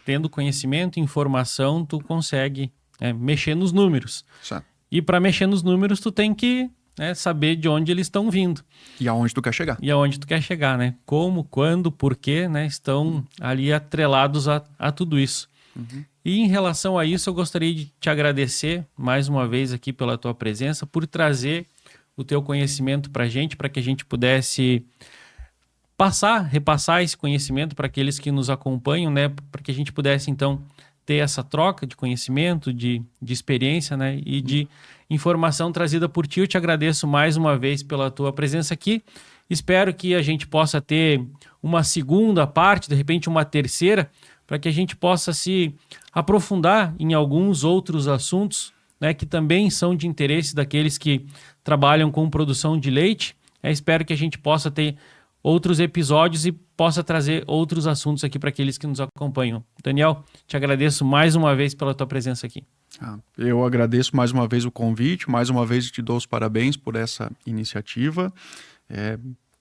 tendo conhecimento, informação, tu consegue mexer nos números.
Certo.
E para mexer nos números, tu tem que saber de onde eles estão vindo.
E aonde tu quer chegar.
E aonde tu quer chegar, né? Como, quando, porquê, né? Estão ali atrelados a tudo isso. E em relação a isso, eu gostaria de te agradecer mais uma vez aqui pela tua presença, por trazer o teu conhecimento para que a gente pudesse repassar esse conhecimento para aqueles que nos acompanham, né? Para que a gente pudesse, então, ter essa troca de conhecimento, de experiência, né? E de informação trazida por ti. Eu te agradeço mais uma vez pela tua presença aqui. Espero que a gente possa ter uma segunda parte, de repente uma terceira, para que a gente possa se aprofundar em alguns outros assuntos, né, que também são de interesse daqueles que trabalham com produção de leite. Espero que a gente possa ter outros episódios e possa trazer outros assuntos aqui para aqueles que nos acompanham. Daniel, te agradeço mais uma vez pela tua presença aqui.
Eu agradeço mais uma vez o convite, mais uma vez te dou os parabéns por essa iniciativa.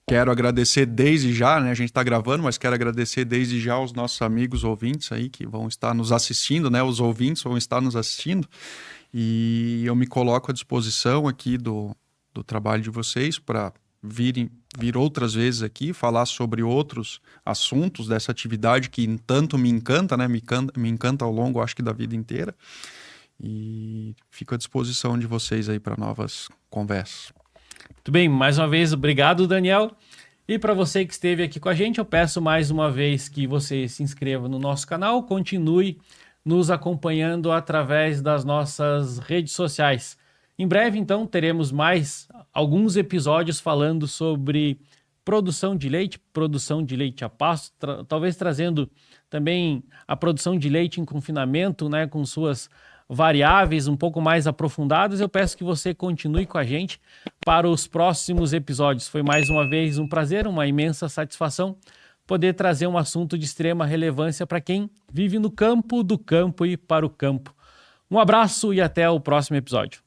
Quero agradecer desde já, né? A gente está gravando, mas quero agradecer desde já aos nossos amigos ouvintes aí que vão estar nos assistindo, né? Os ouvintes vão estar nos assistindo. E eu me coloco à disposição aqui do trabalho de vocês para vir outras vezes aqui, falar sobre outros assuntos dessa atividade que tanto me encanta, né? Me encanta ao longo, acho que da vida inteira. E fico à disposição de vocês aí para novas conversas.
Muito bem, mais uma vez, obrigado, Daniel. E para você que esteve aqui com a gente, eu peço mais uma vez que você se inscreva no nosso canal, continue nos acompanhando através das nossas redes sociais. Em breve, então, teremos mais alguns episódios falando sobre produção de leite a pasto, talvez trazendo também a produção de leite em confinamento, né, com suas variáveis um pouco mais aprofundadas. Eu peço que você continue com a gente para os próximos episódios. Foi mais uma vez um prazer, uma imensa satisfação poder trazer um assunto de extrema relevância para quem vive no campo, do campo e para o campo. Um abraço e até o próximo episódio.